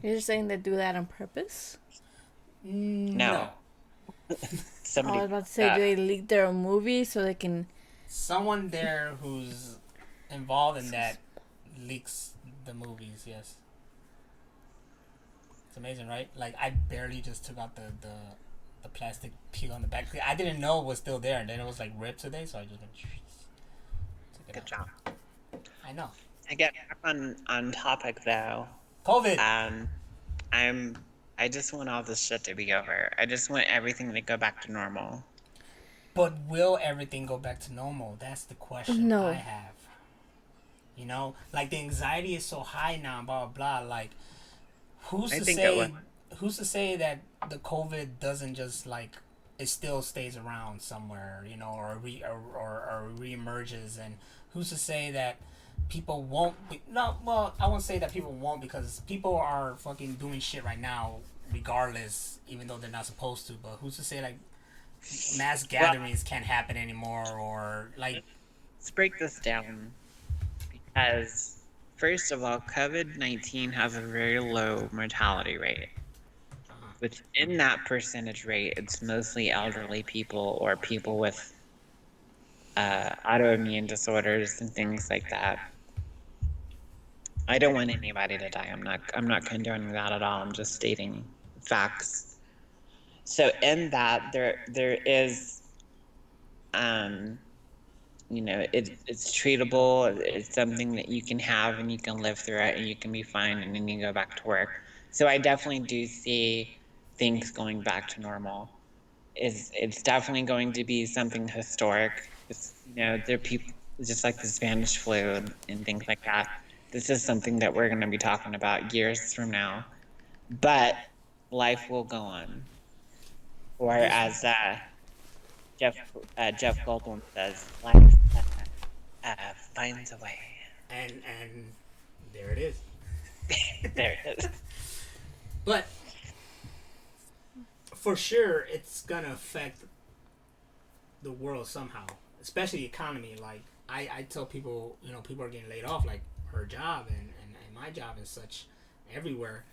You're just saying they do that on purpose? No, No. I somebody was about to say, do they leak their own movie so they can? Someone there who's involved in that leaks the movies, yes. It's amazing, right? Like I barely just took out the plastic peel on the back. I didn't know it was still there and then it was like ripped today, so I just went took it Good out. job. I know. To get back on topic though, COVID. I'm I just want all this shit to be over. I just want everything to go back to normal. But will everything go back to normal? That's the question No. I have. You know, like the anxiety is so high now, blah blah blah. Like, who's I to think it say? will. Who's to say that the COVID doesn't just like it still stays around somewhere, you know, or reemerges? And who's to say that people won't? No, well, I won't say that people won't because people are fucking doing shit right now, regardless, even though they're not supposed to. But who's to say like mass Well, gatherings can't happen anymore or like let's break this down because first of all, COVID-19 has a very low mortality rate. Which in that percentage rate, it's mostly elderly people or people with autoimmune disorders and things like that. I don't want anybody to die. I'm not condoning that at all. I'm just stating facts. So in that there is it's treatable. It's something that you can have and you can live through it and you can be fine and then you go back to work. So I definitely do see things going back to normal. It's definitely going to be something historic. There are people just like the Spanish flu and things like that. This is something that we're going to be talking about years from now. But life will go on. Or this as Jeff Jeff Goldblum says, life finds a way. and there it is. There it is. But for sure, it's gonna affect the world somehow, especially the economy. Like I tell people, people are getting laid off, like her job and my job and such, everywhere.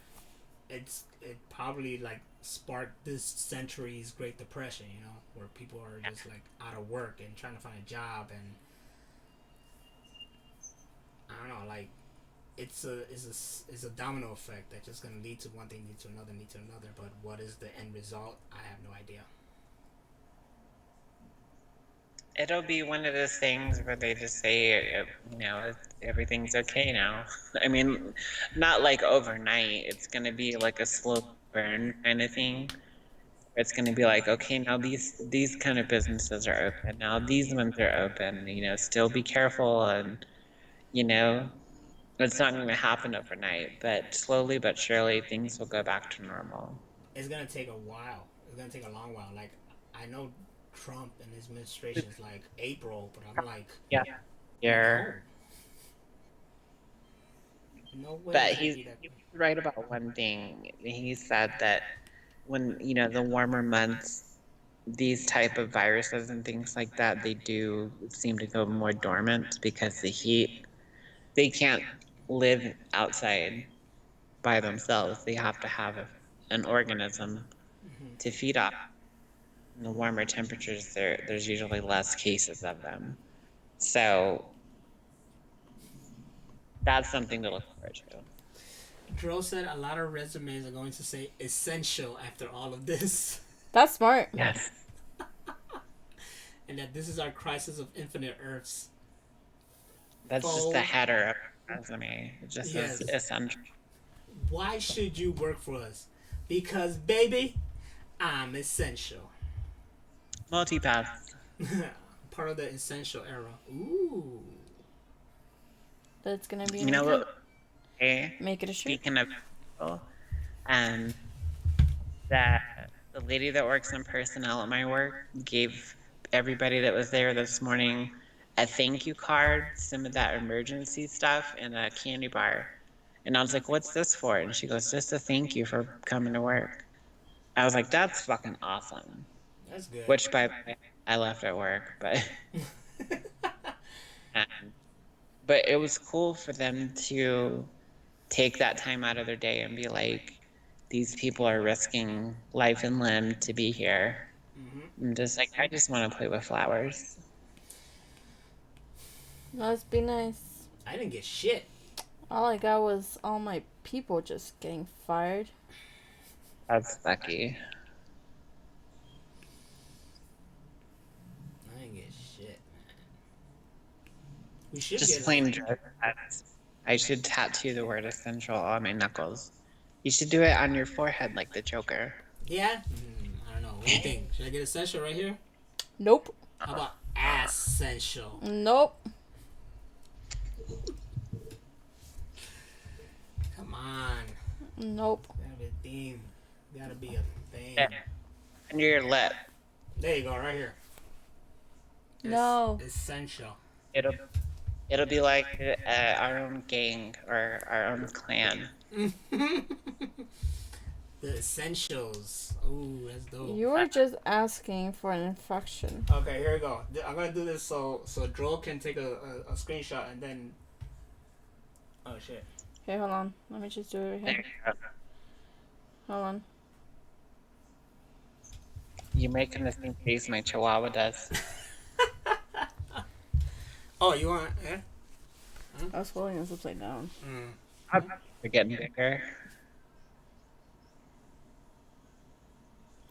it probably like sparked this century's Great Depression, where people are just like out of work and trying to find a job, and I don't know, like it's a domino effect that's just gonna lead to one thing, lead to another, lead to another. But what is the end result? I have no idea. It'll be one of those things where they just say, everything's okay now. I mean, not like overnight. It's going to be like a slow burn kind of thing. It's going to be like, okay, now these kind of businesses are open. Now these ones are open. Still be careful, and you know, it's not going to happen overnight, but slowly but surely things will go back to normal. It's gonna take a while. It's gonna take a long while. Like, I know Trump and his administration is like April, but I'm like, Yeah, no, here. no way But it's gonna be that. he's right about one thing. He said that when, the warmer months, these type of viruses and things like that, they do seem to go more dormant because the heat, they can't live outside by themselves. They have to have an organism to feed off. In the warmer temperatures, there's usually less cases of them. So that's something to look forward to. Dro said a lot of resumes are going to say essential after all of this, That's smart. Yes. and that this is our crisis of infinite Earths. That's just the Fold. header of the resume. It just says Yes. essential. Why should you work for us? Because, baby, I'm essential. Multipass. Part of the essential era. Ooh. That's gonna be You my know thing. what? Okay. Make it a shirt. Speaking of people, um, the lady that works in personnel at my work gave everybody that was there this morning a thank you card, some of that emergency stuff, and a candy bar. And I was like, "What's this for?" And she goes, "Just a thank you for coming to work." I was like, "That's fucking awesome." That's good. Which, by the way, I left at work, but um, but it was cool for them to take that time out of their day and be like, these people are risking life and limb to be here. I'm just like, I just want to play with flowers. Must be nice. I didn't get shit. All I got was all my people just getting fired. That's lucky. I didn't get shit. We should Just get plain dress. I should tattoo the word essential on my knuckles. You should do it on your forehead like the Joker. Yeah? I don't know. What do you think? Should I get essential right here? Nope. How about essential? Nope. Come on. Nope. Gotta be a theme. Gotta be a thing. Yeah. Under your lip. There you go, right here. No. Essential. It'll it'll be like our own gang or our own clan. The essentials. Ooh, that's dope. You were just asking for an infection. Okay, here we go. I'm gonna do this so Joel can take a screenshot and then. Oh shit. Okay, hold on. Let me just do it right There here. you go. Hold on. You're making the same face my chihuahua does. Oh, you want? Yeah. I was holding this upside down. We're getting bigger.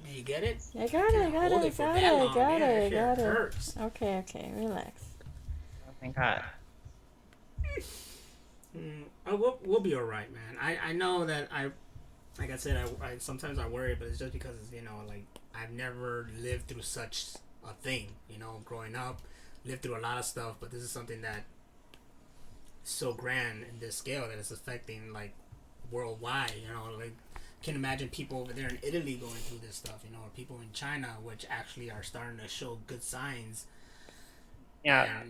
You get it? I got it, I got Hold it, it for got that it, long. got Yeah, that it, shit got it. hurts. Okay, relax. Oh my god. We'll be alright, man. I know that like I said, I sometimes I worry, but it's just because like I've never lived through such a thing. Growing up, lived through a lot of stuff, but this is something that is so grand in this scale that it's affecting like worldwide. Like can imagine people over there in Italy going through this stuff. Or people in China, which actually are starting to show good signs. Yeah.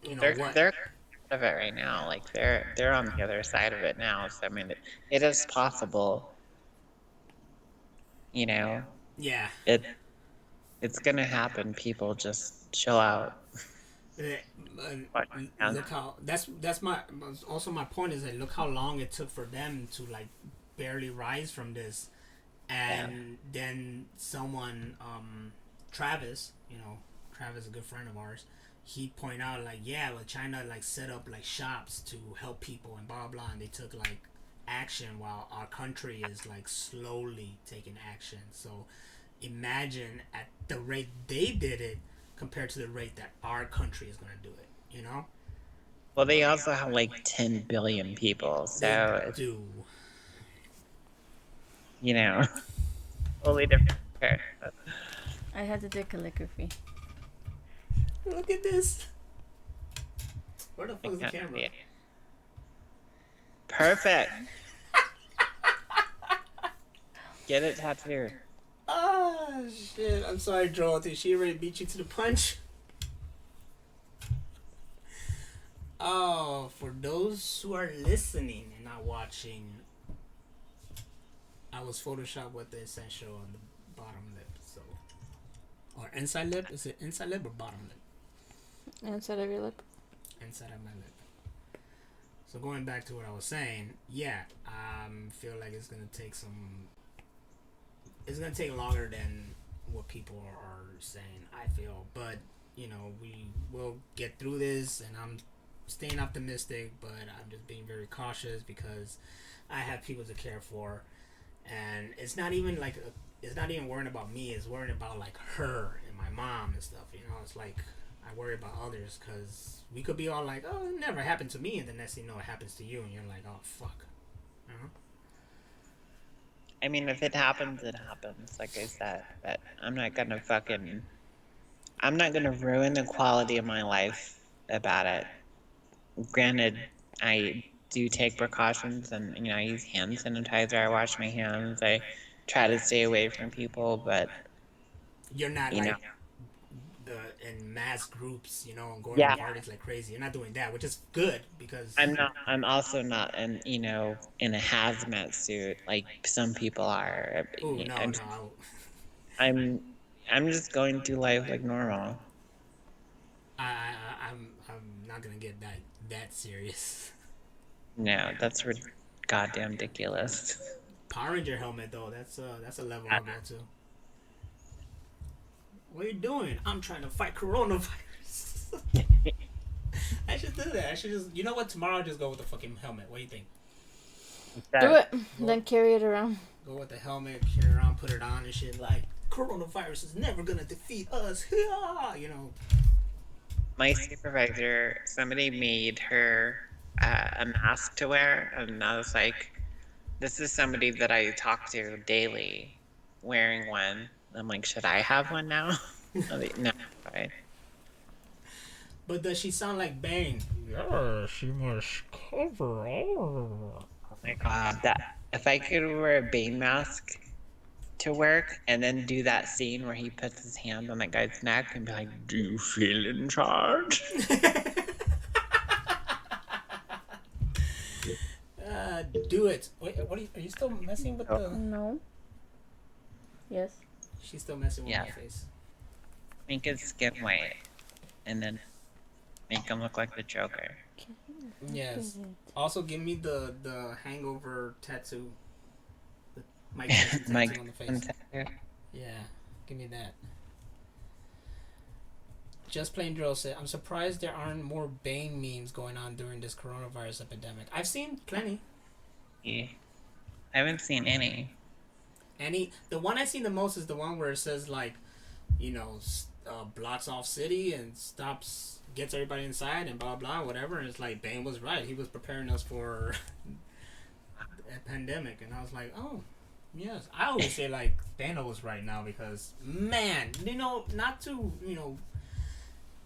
And they're what? they're out of it right now. Like they're on the other side of it now. So I mean it is possible. Yeah. It's gonna happen. People just chill out. Look how that's my also my point is that look how long it took for them to like barely rise from this. And then someone, Travis, Travis, a good friend of ours, he point out like, yeah, well, China like set up like shops to help people and blah blah, and they took like action while our country is like slowly taking action. So imagine at the rate they did it compared to the rate that our country is gonna do it. Well, they also have like 10 billion people, They so it's, do. you know, totally different. I had to do calligraphy. Look at this. Where the I fuck is the can't camera? see it. Perfect. Get it tattooed. Ah, shit. I'm sorry, Dorothy. She already beat you to the punch. Oh, for those who are listening and not watching, I was photoshopped with the essential on the bottom lip. So, or inside lip? Is it inside lip or bottom lip? Inside of your lip. Inside of my lip. So going back to what I was saying, yeah, feel like it's gonna take some. It's gonna take longer than what people are saying. I feel, but we will get through this, and I'm staying optimistic, but I'm just being very cautious because I have people to care for, and it's not even like it's not even worrying about me. It's worrying about like her and my mom and stuff. It's like I worry about others because we could be all like, "Oh, it never happened to me," and the next thing you know, it happens to you, and you're like, "Oh, fuck." I mean, if it happens, it happens, like I said, but I'm not gonna ruin the quality of my life about it. Granted, I do take precautions and, I use hand sanitizer, I wash my hands, I try to stay away from people, but, You're not you know, like in mass groups, going to yeah, parties like crazy. You're not doing that, which is good because. I'm also not in a hazmat suit like some people are. Oh no, I'm, no, I'm, I'm just going through life like normal. I'm not gonna get that serious. No, that's goddamn ridiculous. Power Ranger helmet though, that's a level I'll go to. What are you doing? I'm trying to fight coronavirus. I should do that. I should just, you know what? Tomorrow I'll just go with the fucking helmet. What do you think? Do it. Then carry it around. Go with the helmet, carry it around, put it on and shit. Like coronavirus is never gonna defeat us. My supervisor, somebody made her a mask to wear, and I was like, this is somebody that I talk to daily wearing one. I'm like, should I have one now? No, right. But does she sound like Bane? Yeah, she must cover all. Oh my god, that if I could wear a Bane mask to work and then do that scene where he puts his hand on that guy's neck and be like, "Do you feel in charge?" Do it. Wait, what are you still messing with the? No. Yes. She's still messing with Yeah. my face. Make his skin white and then make him look like the Joker. Yes. Also, give me the hangover tattoo. The Mike Tyson tattoo Mike, on the face. Yeah, give me that. Just Plain Drill said, I'm surprised there aren't more Bane memes going on during this coronavirus epidemic. I've seen plenty. Yeah. I haven't seen any. The one I seen the most is the one where it says like, blocks off city and gets everybody inside and blah blah whatever. And it's like Bane was right. He was preparing us for a pandemic, and I was like, oh, yes. I always say like Thanos was right now because man, not to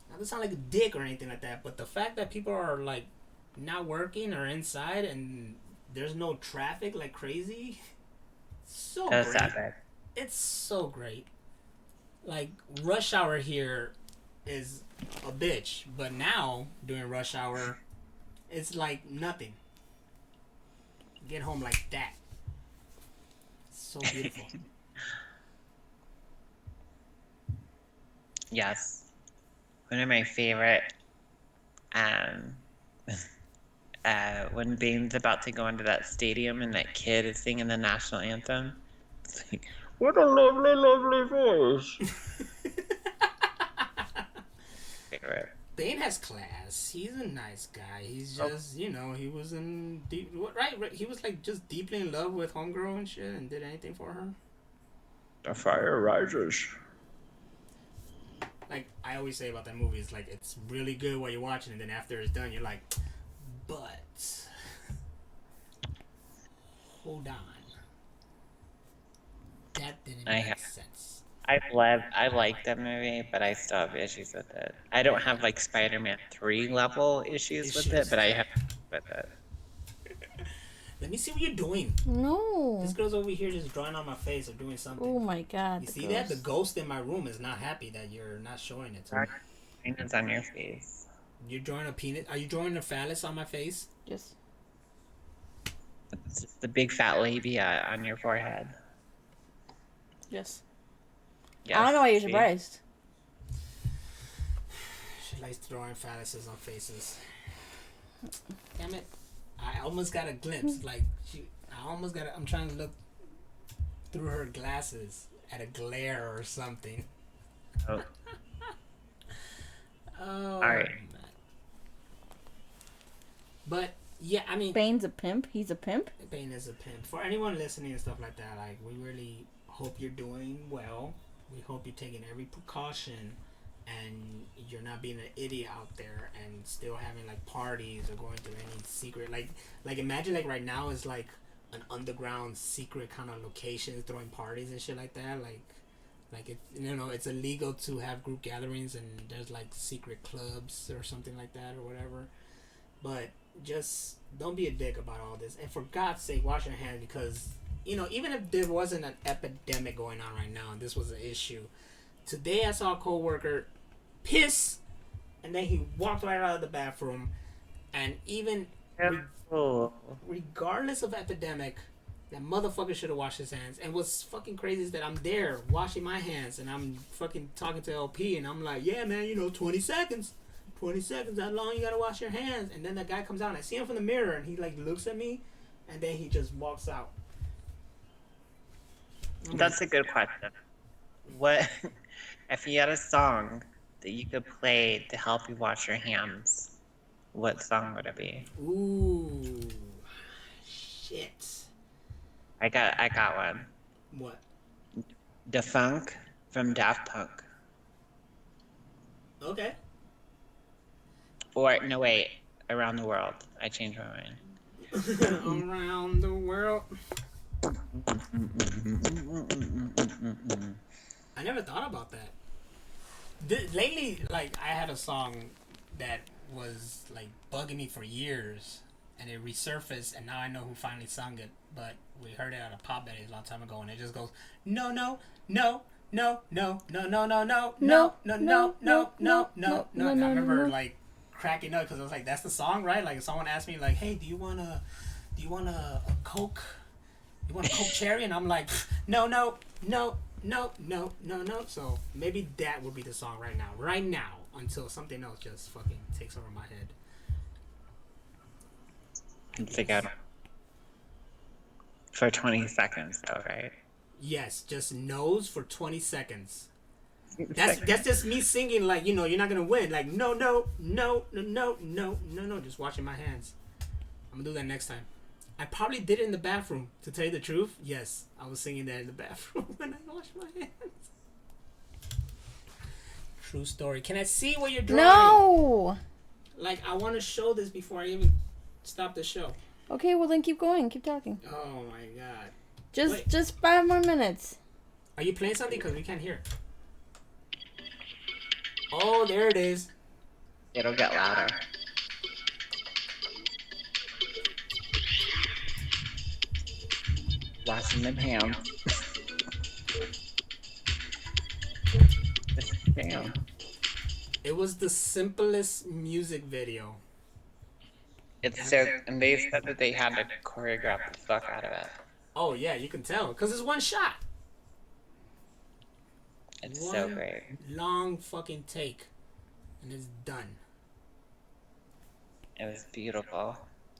not to sound like a dick or anything like that, but the fact that people are like not working or inside and there's no traffic like crazy, so That's great. epic. It's so great. Like rush hour here is a bitch, but now during rush hour, it's like nothing. Get home like that. So beautiful. Yes. One of my favorite when Bane's about to go into that stadium and that kid is singing the national anthem. It's like, what a lovely, lovely voice. Favorite. Bane has class. He's a nice guy. He's just, he was in deep, right? He was like just deeply in love with Homegirl and shit, and did anything for her. The fire rises. Like I always say about that movie, it's like it's really good while you're watching, and then after it's done, you're like, but hold on, that didn't make sense. I like that movie, but I still have issues with it. I don't have like Spider-Man 3 level issues with it, but I have with it. Let me see what you're doing. No. This girl's over here just drawing on my face or doing something. Oh my god. You see that? The ghost in my room is not happy that you're not showing it to me. It's on your face. You're drawing a penis? Are you drawing a phallus on my face? Yes. It's just the big fat labia on your forehead. Yes. Yes, I don't know why you're see? surprised. She likes drawing phalluses on faces. Damn it. I almost got a glimpse. I'm trying to look through her glasses at a glare or something. Oh. Oh. Alright. Man. But, yeah, I mean... Bane's a pimp? He's a pimp? Bane is a pimp. For anyone listening and stuff like that, like, we really hope you're doing well. We hope you're taking every precaution and you're not being an idiot out there and still having like parties or going to any secret like imagine like right now is like an underground secret kind of location throwing parties and shit like that, like it, it's illegal to have group gatherings and there's like secret clubs or something like that or whatever. But just don't be a dick about all this, and for God's sake wash your hands, because even if there wasn't an epidemic going on right now and this was an issue, today I saw a coworker piss and then he walked right out of the bathroom, and even regardless of epidemic, that motherfucker should have washed his hands. And what's fucking crazy is that I'm there washing my hands and I'm fucking talking to LP and I'm like, yeah man, 20 seconds, how long you gotta wash your hands? And then that guy comes out and I see him from the mirror and he like looks at me and then he just walks out. That's a good question. What if you had a song that you could play to help you wash your hands? What song would it be? Ooh, shit. I got one. What? The Funk from Daft Punk. Okay. Or no wait, Around the World. I changed my mind. Around the world. I never thought about that. Lately, like, I had a song that was, like, bugging me for years, and it resurfaced, and now I know who finally sung it, but we heard it at a pop Betty a long time ago, and it just goes, no, no, no, no, no, no, no, no, no, no, no, no, no, no, no, no. And I remember, like, cracking up, because I was like, that's the song, right? Like, if someone asked me, like, hey, do you want a Coke? You want a Coke Cherry? And I'm like, no, no, no, no, no, no, no. So maybe that would be the song right now, until something else just fucking takes over my head. Think out for 20 seconds, though, right? Yes, just nose for 20 seconds. That's just me singing like, you're not gonna win. Like, no, no, no, no, no, no, no, no. Just washing my hands. I'm gonna do that next time. I probably did it in the bathroom. To tell you the truth, yes, I was singing that in the bathroom when I washed my hands. True story. Can I see what you're drawing? No! Like, I want to show this before I even stop the show. Okay, well then keep going. Keep talking. Oh my god. Just 5 more minutes. Are you playing something? Because we can't hear. Oh, there it is. It'll get louder. Washing them hands. Damn. It was the simplest music video. It's so, and they said that they had to choreograph the fuck out of it. Oh yeah, you can tell because it's one shot. It's so great. Long fucking take, and it's done. It was beautiful.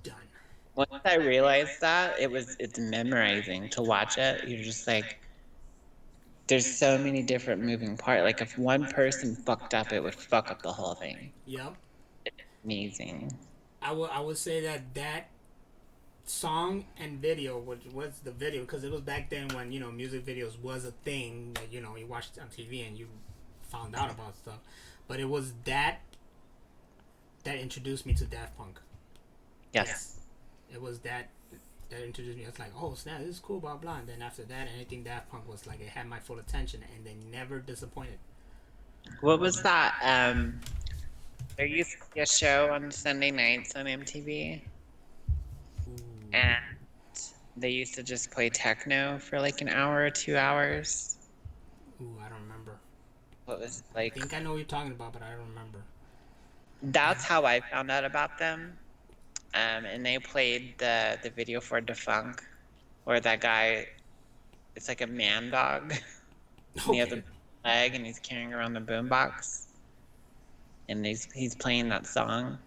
done. Once I realized that, it's memorizing to watch it. You're just like, there's so many different moving parts. Like if one person fucked up, it would fuck up the whole thing. Yep. Amazing. I would say that song and video, which was the video, because it was back then when music videos was a thing that you watched on TV and you found out about stuff, but it was that introduced me to Daft Punk. Yes. It was that introduced me. I was like, oh snap, this is cool, blah blah. And then after that, anything Daft Punk was like, it had my full attention, and they never disappointed. What was that? There used to be a show on Sunday nights on MTV, Ooh, and they used to just play techno for like an hour or 2 hours. I don't remember. What was I like? think I know what you're talking about, but I don't remember. That's how I found out about them. And they played the video for Defunk, where that guy, it's like a man dog, and he has a Okay. leg, and he's carrying around the boombox, and he's playing that song.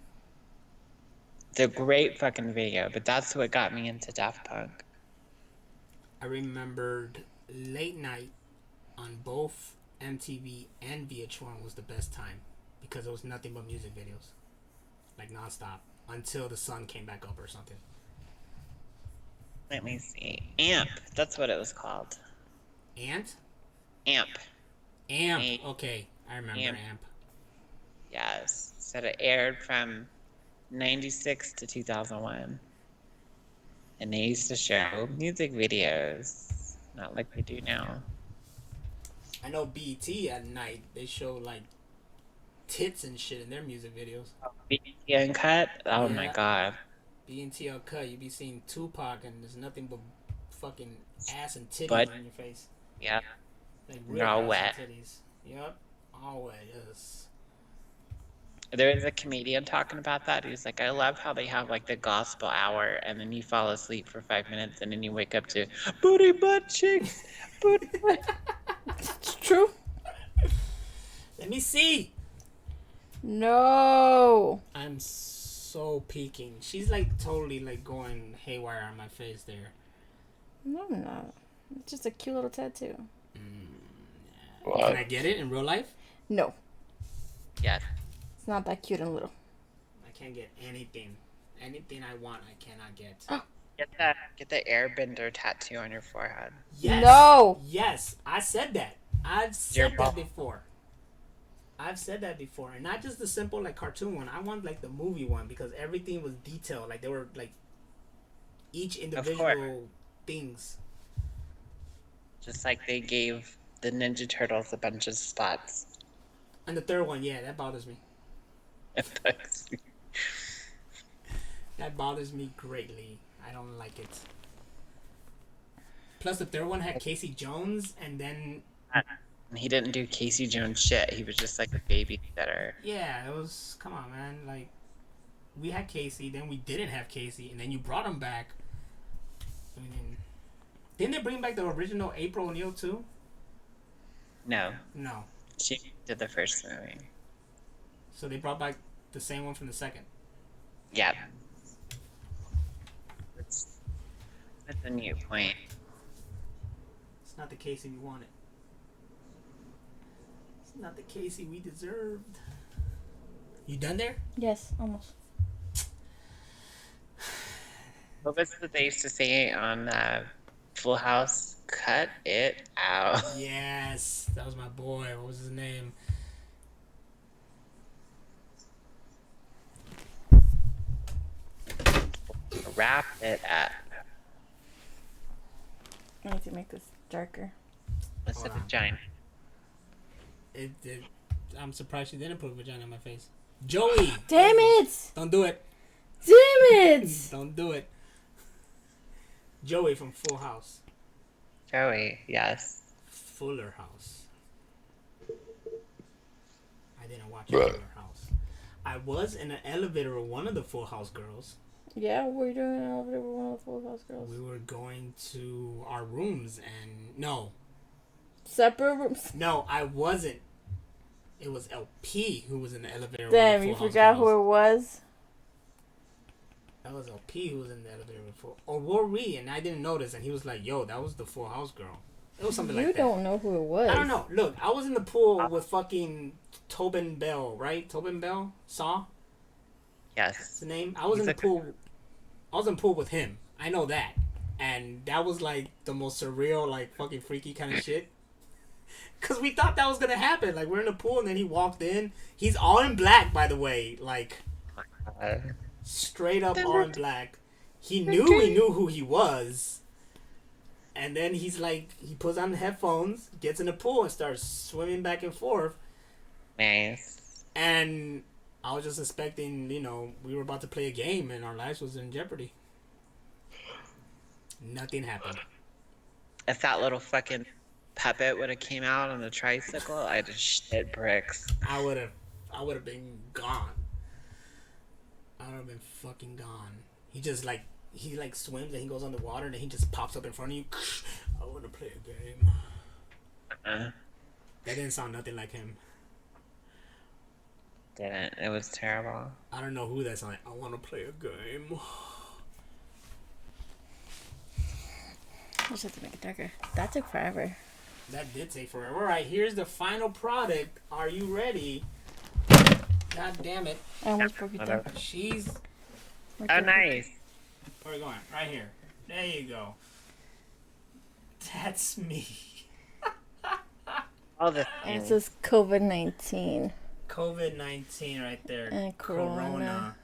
It's a great fucking video, but that's what got me into Daft Punk. I remembered late night on both MTV and VH1 was the best time because it was nothing but music videos, like nonstop until the sun came back up or something. Let me see. Amp. That's what it was called. Ant? Amp. Amp. A- Okay, I remember Amp. Amp. Yes. So it aired from 96 to 2001. And they used to show music videos. Not like they do now. I know BET at night they show like tits and shit in their music videos. BT Uncut? Oh my Yeah. god. BET Uncut, you be seeing Tupac and there's nothing but fucking ass and titties But in your face. yeah, Like they're real all ass wet. and titties. Yep. All wet, yes. There was a comedian talking about that. He was like, I love how they have like the gospel hour and then you fall asleep for 5 minutes and then you wake up to booty butt cheeks. Booty butt. It's true. Let me see. No. I'm so peeking. She's like totally like going haywire on my face there. No, I'm not. It's just a cute little tattoo. Can I get it in real life? No, Yes. it's not that cute and little. I can't get anything. Anything I want, I cannot get. Get the airbender tattoo on your forehead. Yes. No. Yes, I said that. I've Your said that mom. before. I've said that before, and not just the simple like cartoon one. I want like the movie one because everything was detailed. Like they were like each individual things. Just like they gave the Ninja Turtles a bunch of spots. And the third one, yeah, that bothers me. That bothers me greatly. I don't like it. Plus, the third one had Casey Jones, and then He didn't do Casey Jones shit. He was just like a babysitter. yeah, it was come on, man. Like we had Casey, then we didn't have Casey, and then you brought him back. I mean, didn't they bring back the original April O'Neil too? No, No. she did the first movie. So they brought back the same one from the second. Yeah. That's a new point. It's not the Casey we wanted. It's not the Casey we deserved. You done there? Yes, almost. What was it they used to say on Full House? Cut it out. Yes, that was my boy. What was his name? Wrap it up. I need to make this darker. What's Hold a on. vagina? I'm surprised she didn't put a vagina on my face. Joey! Damn it! Don't do it. Damn it! Don't do it. Joey from Full House. Joey, yes. Fuller House. I didn't watch Fuller House. I was in an elevator with one of the Full House girls. Yeah, we're doing it over there with one of the Full House girls. We were going to our rooms and no, Separate rooms. no, I wasn't. It was LP who was in the elevator. Damn, with you the Full House forgot who girls. it was? That was LP who was in the elevator before. Or were we? And I didn't notice. And he was like, yo, that was the Full House girl. It was something like You that. don't know who it was. I don't know. Look, I was in the pool with fucking Tobin Bell, right? Tobin Bell? Saw? Yes. That's the name? I was in the pool. I was in the pool with him. I know that. And that was like the most surreal, like fucking freaky kind of shit. Because we thought that was going to happen. Like, we're in the pool and then he walked in. He's all in black, by the way. Like, straight up all in black. We knew who he was. And then he's like, he puts on the headphones, gets in the pool, and starts swimming back and forth. Nice. And I was just expecting, we were about to play a game and our lives was in jeopardy. Nothing happened. If that little fucking puppet would have came out on a tricycle, I'd have shit bricks. I would have been gone. I would have been fucking gone. He just like swims and he goes underwater and then he just pops up in front of you. I want to play a game. That didn't sound nothing like him. Didn't. It was terrible. I don't know who that's like. I want to play a game. I just have to make it darker. That took forever. That did take forever. All right, here's the final product. Are you ready? God damn it. I almost broke it down. She's... Oh, nice. Where are we going? Right here. There you go. That's me. All the And it things. says COVID-19. COVID-19 right there. And Corona.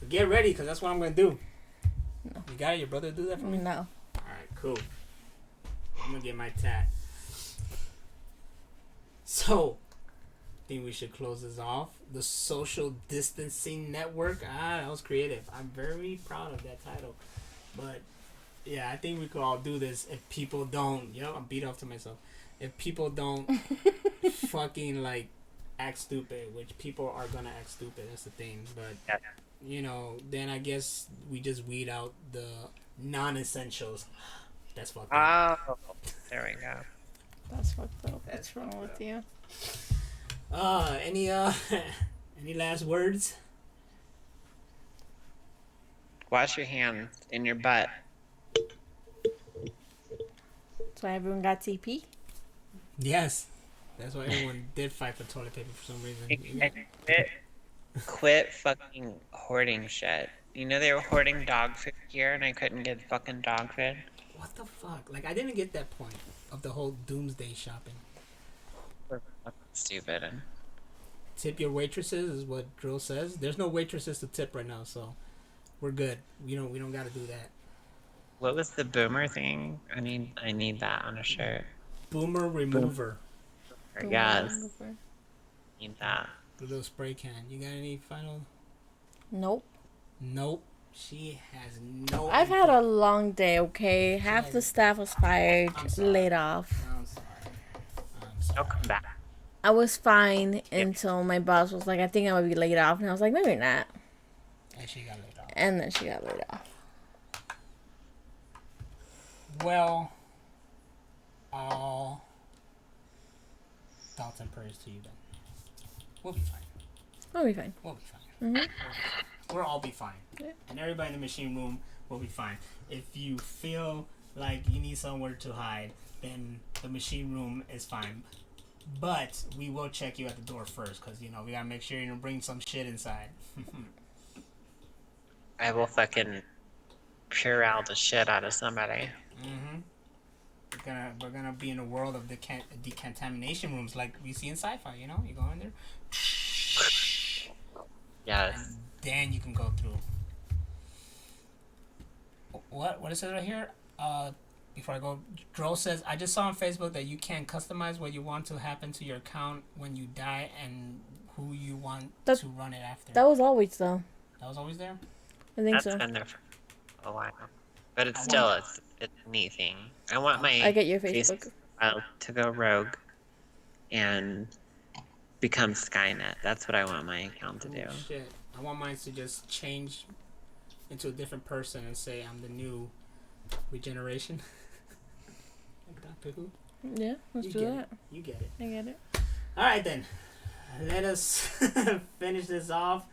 Get ready, because that's what I'm going to do. No. You got it? Your brother do that for me? No. Alright, cool. I'm going to get my tat. So, I think we should close this off. The Social Distancing Network. That was creative. I'm very proud of that title. But, yeah, I think we could all do this if people don't... I'm beat off to myself. If people don't fucking, act stupid, which people are going to act stupid. That's the thing. But, then I guess we just weed out the non-essentials. That's fucked up. Oh, there we go. That's fucked up. What's wrong with you? Any last words? Wash your hands in your butt. So everyone got TP? Yes. That's why everyone did fight for toilet paper for some reason. Quit fucking hoarding shit. They were hoarding dog food here and I couldn't get fucking dog food. What the fuck? I didn't get that point of the whole doomsday shopping. We're fucking stupid. And Tip your waitresses is what Drill says. There's no waitresses to tip right now, so we're good. We don't got to do that. what was the boomer thing? I need that on a shirt. Boomer remover. Yes. Need that. The little spray can. You got any final? Nope. Nope. She has no. I've had a long day, okay? Half the staff was fired, laid off. I'm sorry. I'll come back. I was fine until my boss was like, I think I'm going to be laid off. And I was like, no, you're not. And she got laid off. And then she got laid off. Well, all thoughts and prayers to you then. We'll be fine. We'll be fine. We'll be fine. Mm-hmm. We'll all be fine. Yeah. And everybody in the machine room will be fine. If you feel like you need somewhere to hide, then the machine room is fine. But we will check you at the door first, because, we got to make sure you don't bring some shit inside. I will fucking Purell the shit out of somebody. We're gonna be in a world of decontamination rooms like we see in sci-fi, you go in there. Yes. Then you can go through. What it says right here? Before I go, Dro says, I just saw on Facebook that you can customize what you want to happen to your account when you die and who you want to run it after. That was always, though. That was always there? I think That's so. been there for a while. But it's still it's a neat thing. I want my I get your Facebook. profile to go rogue and become Skynet. That's what I want my account to do. Shit. I want mine to just change into a different person and say I'm the new regeneration. Like Doctor Who. Yeah, let's do that. You get it. I get it. Alright then. Let us finish this off.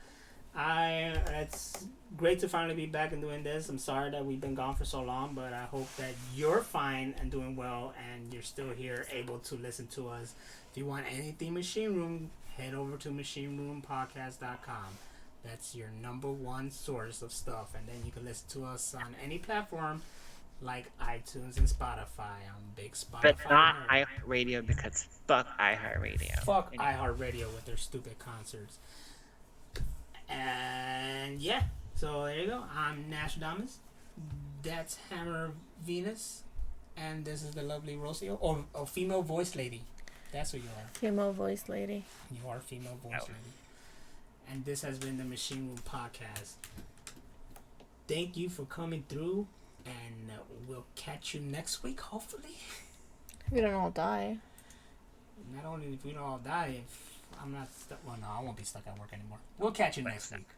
It's great to finally be back and doing this. I'm sorry that we've been gone for so long, but I hope that you're fine and doing well, and you're still here, able to listen to us. If you want anything Machine Room, head over to machineroompodcast.com. That's your number one source of stuff, and then you can listen to us on any platform like iTunes and Spotify. I'm a big Spotify But not nerd. iHeartRadio because fuck iHeartRadio. Fuck iHeartRadio with their stupid concerts. And yeah, so there you go. I'm Nash Damas. That's Hammer Venus. And this is the lovely Rocio. Or female voice lady. That's who you are. Female voice lady. You are female voice lady. And this has been the Machine Room Podcast. Thank you for coming through. And we'll catch you next week, hopefully. We don't all die. Not only if we don't all die, if I'm not stuck. Well, no, I won't be stuck at work anymore. We'll catch you next week.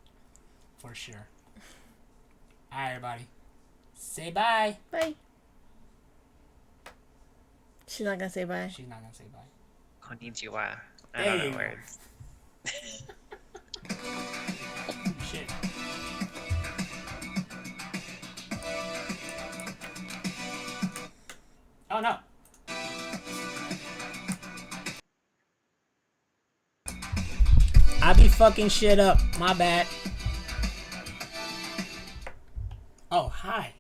For sure. Alright, everybody. Say bye. Bye. She's not gonna say bye. She's not gonna say bye. Konnichiwa. I There don't you know go. words. Shit. Oh no. I be fucking shit up. My bad. Oh, hi.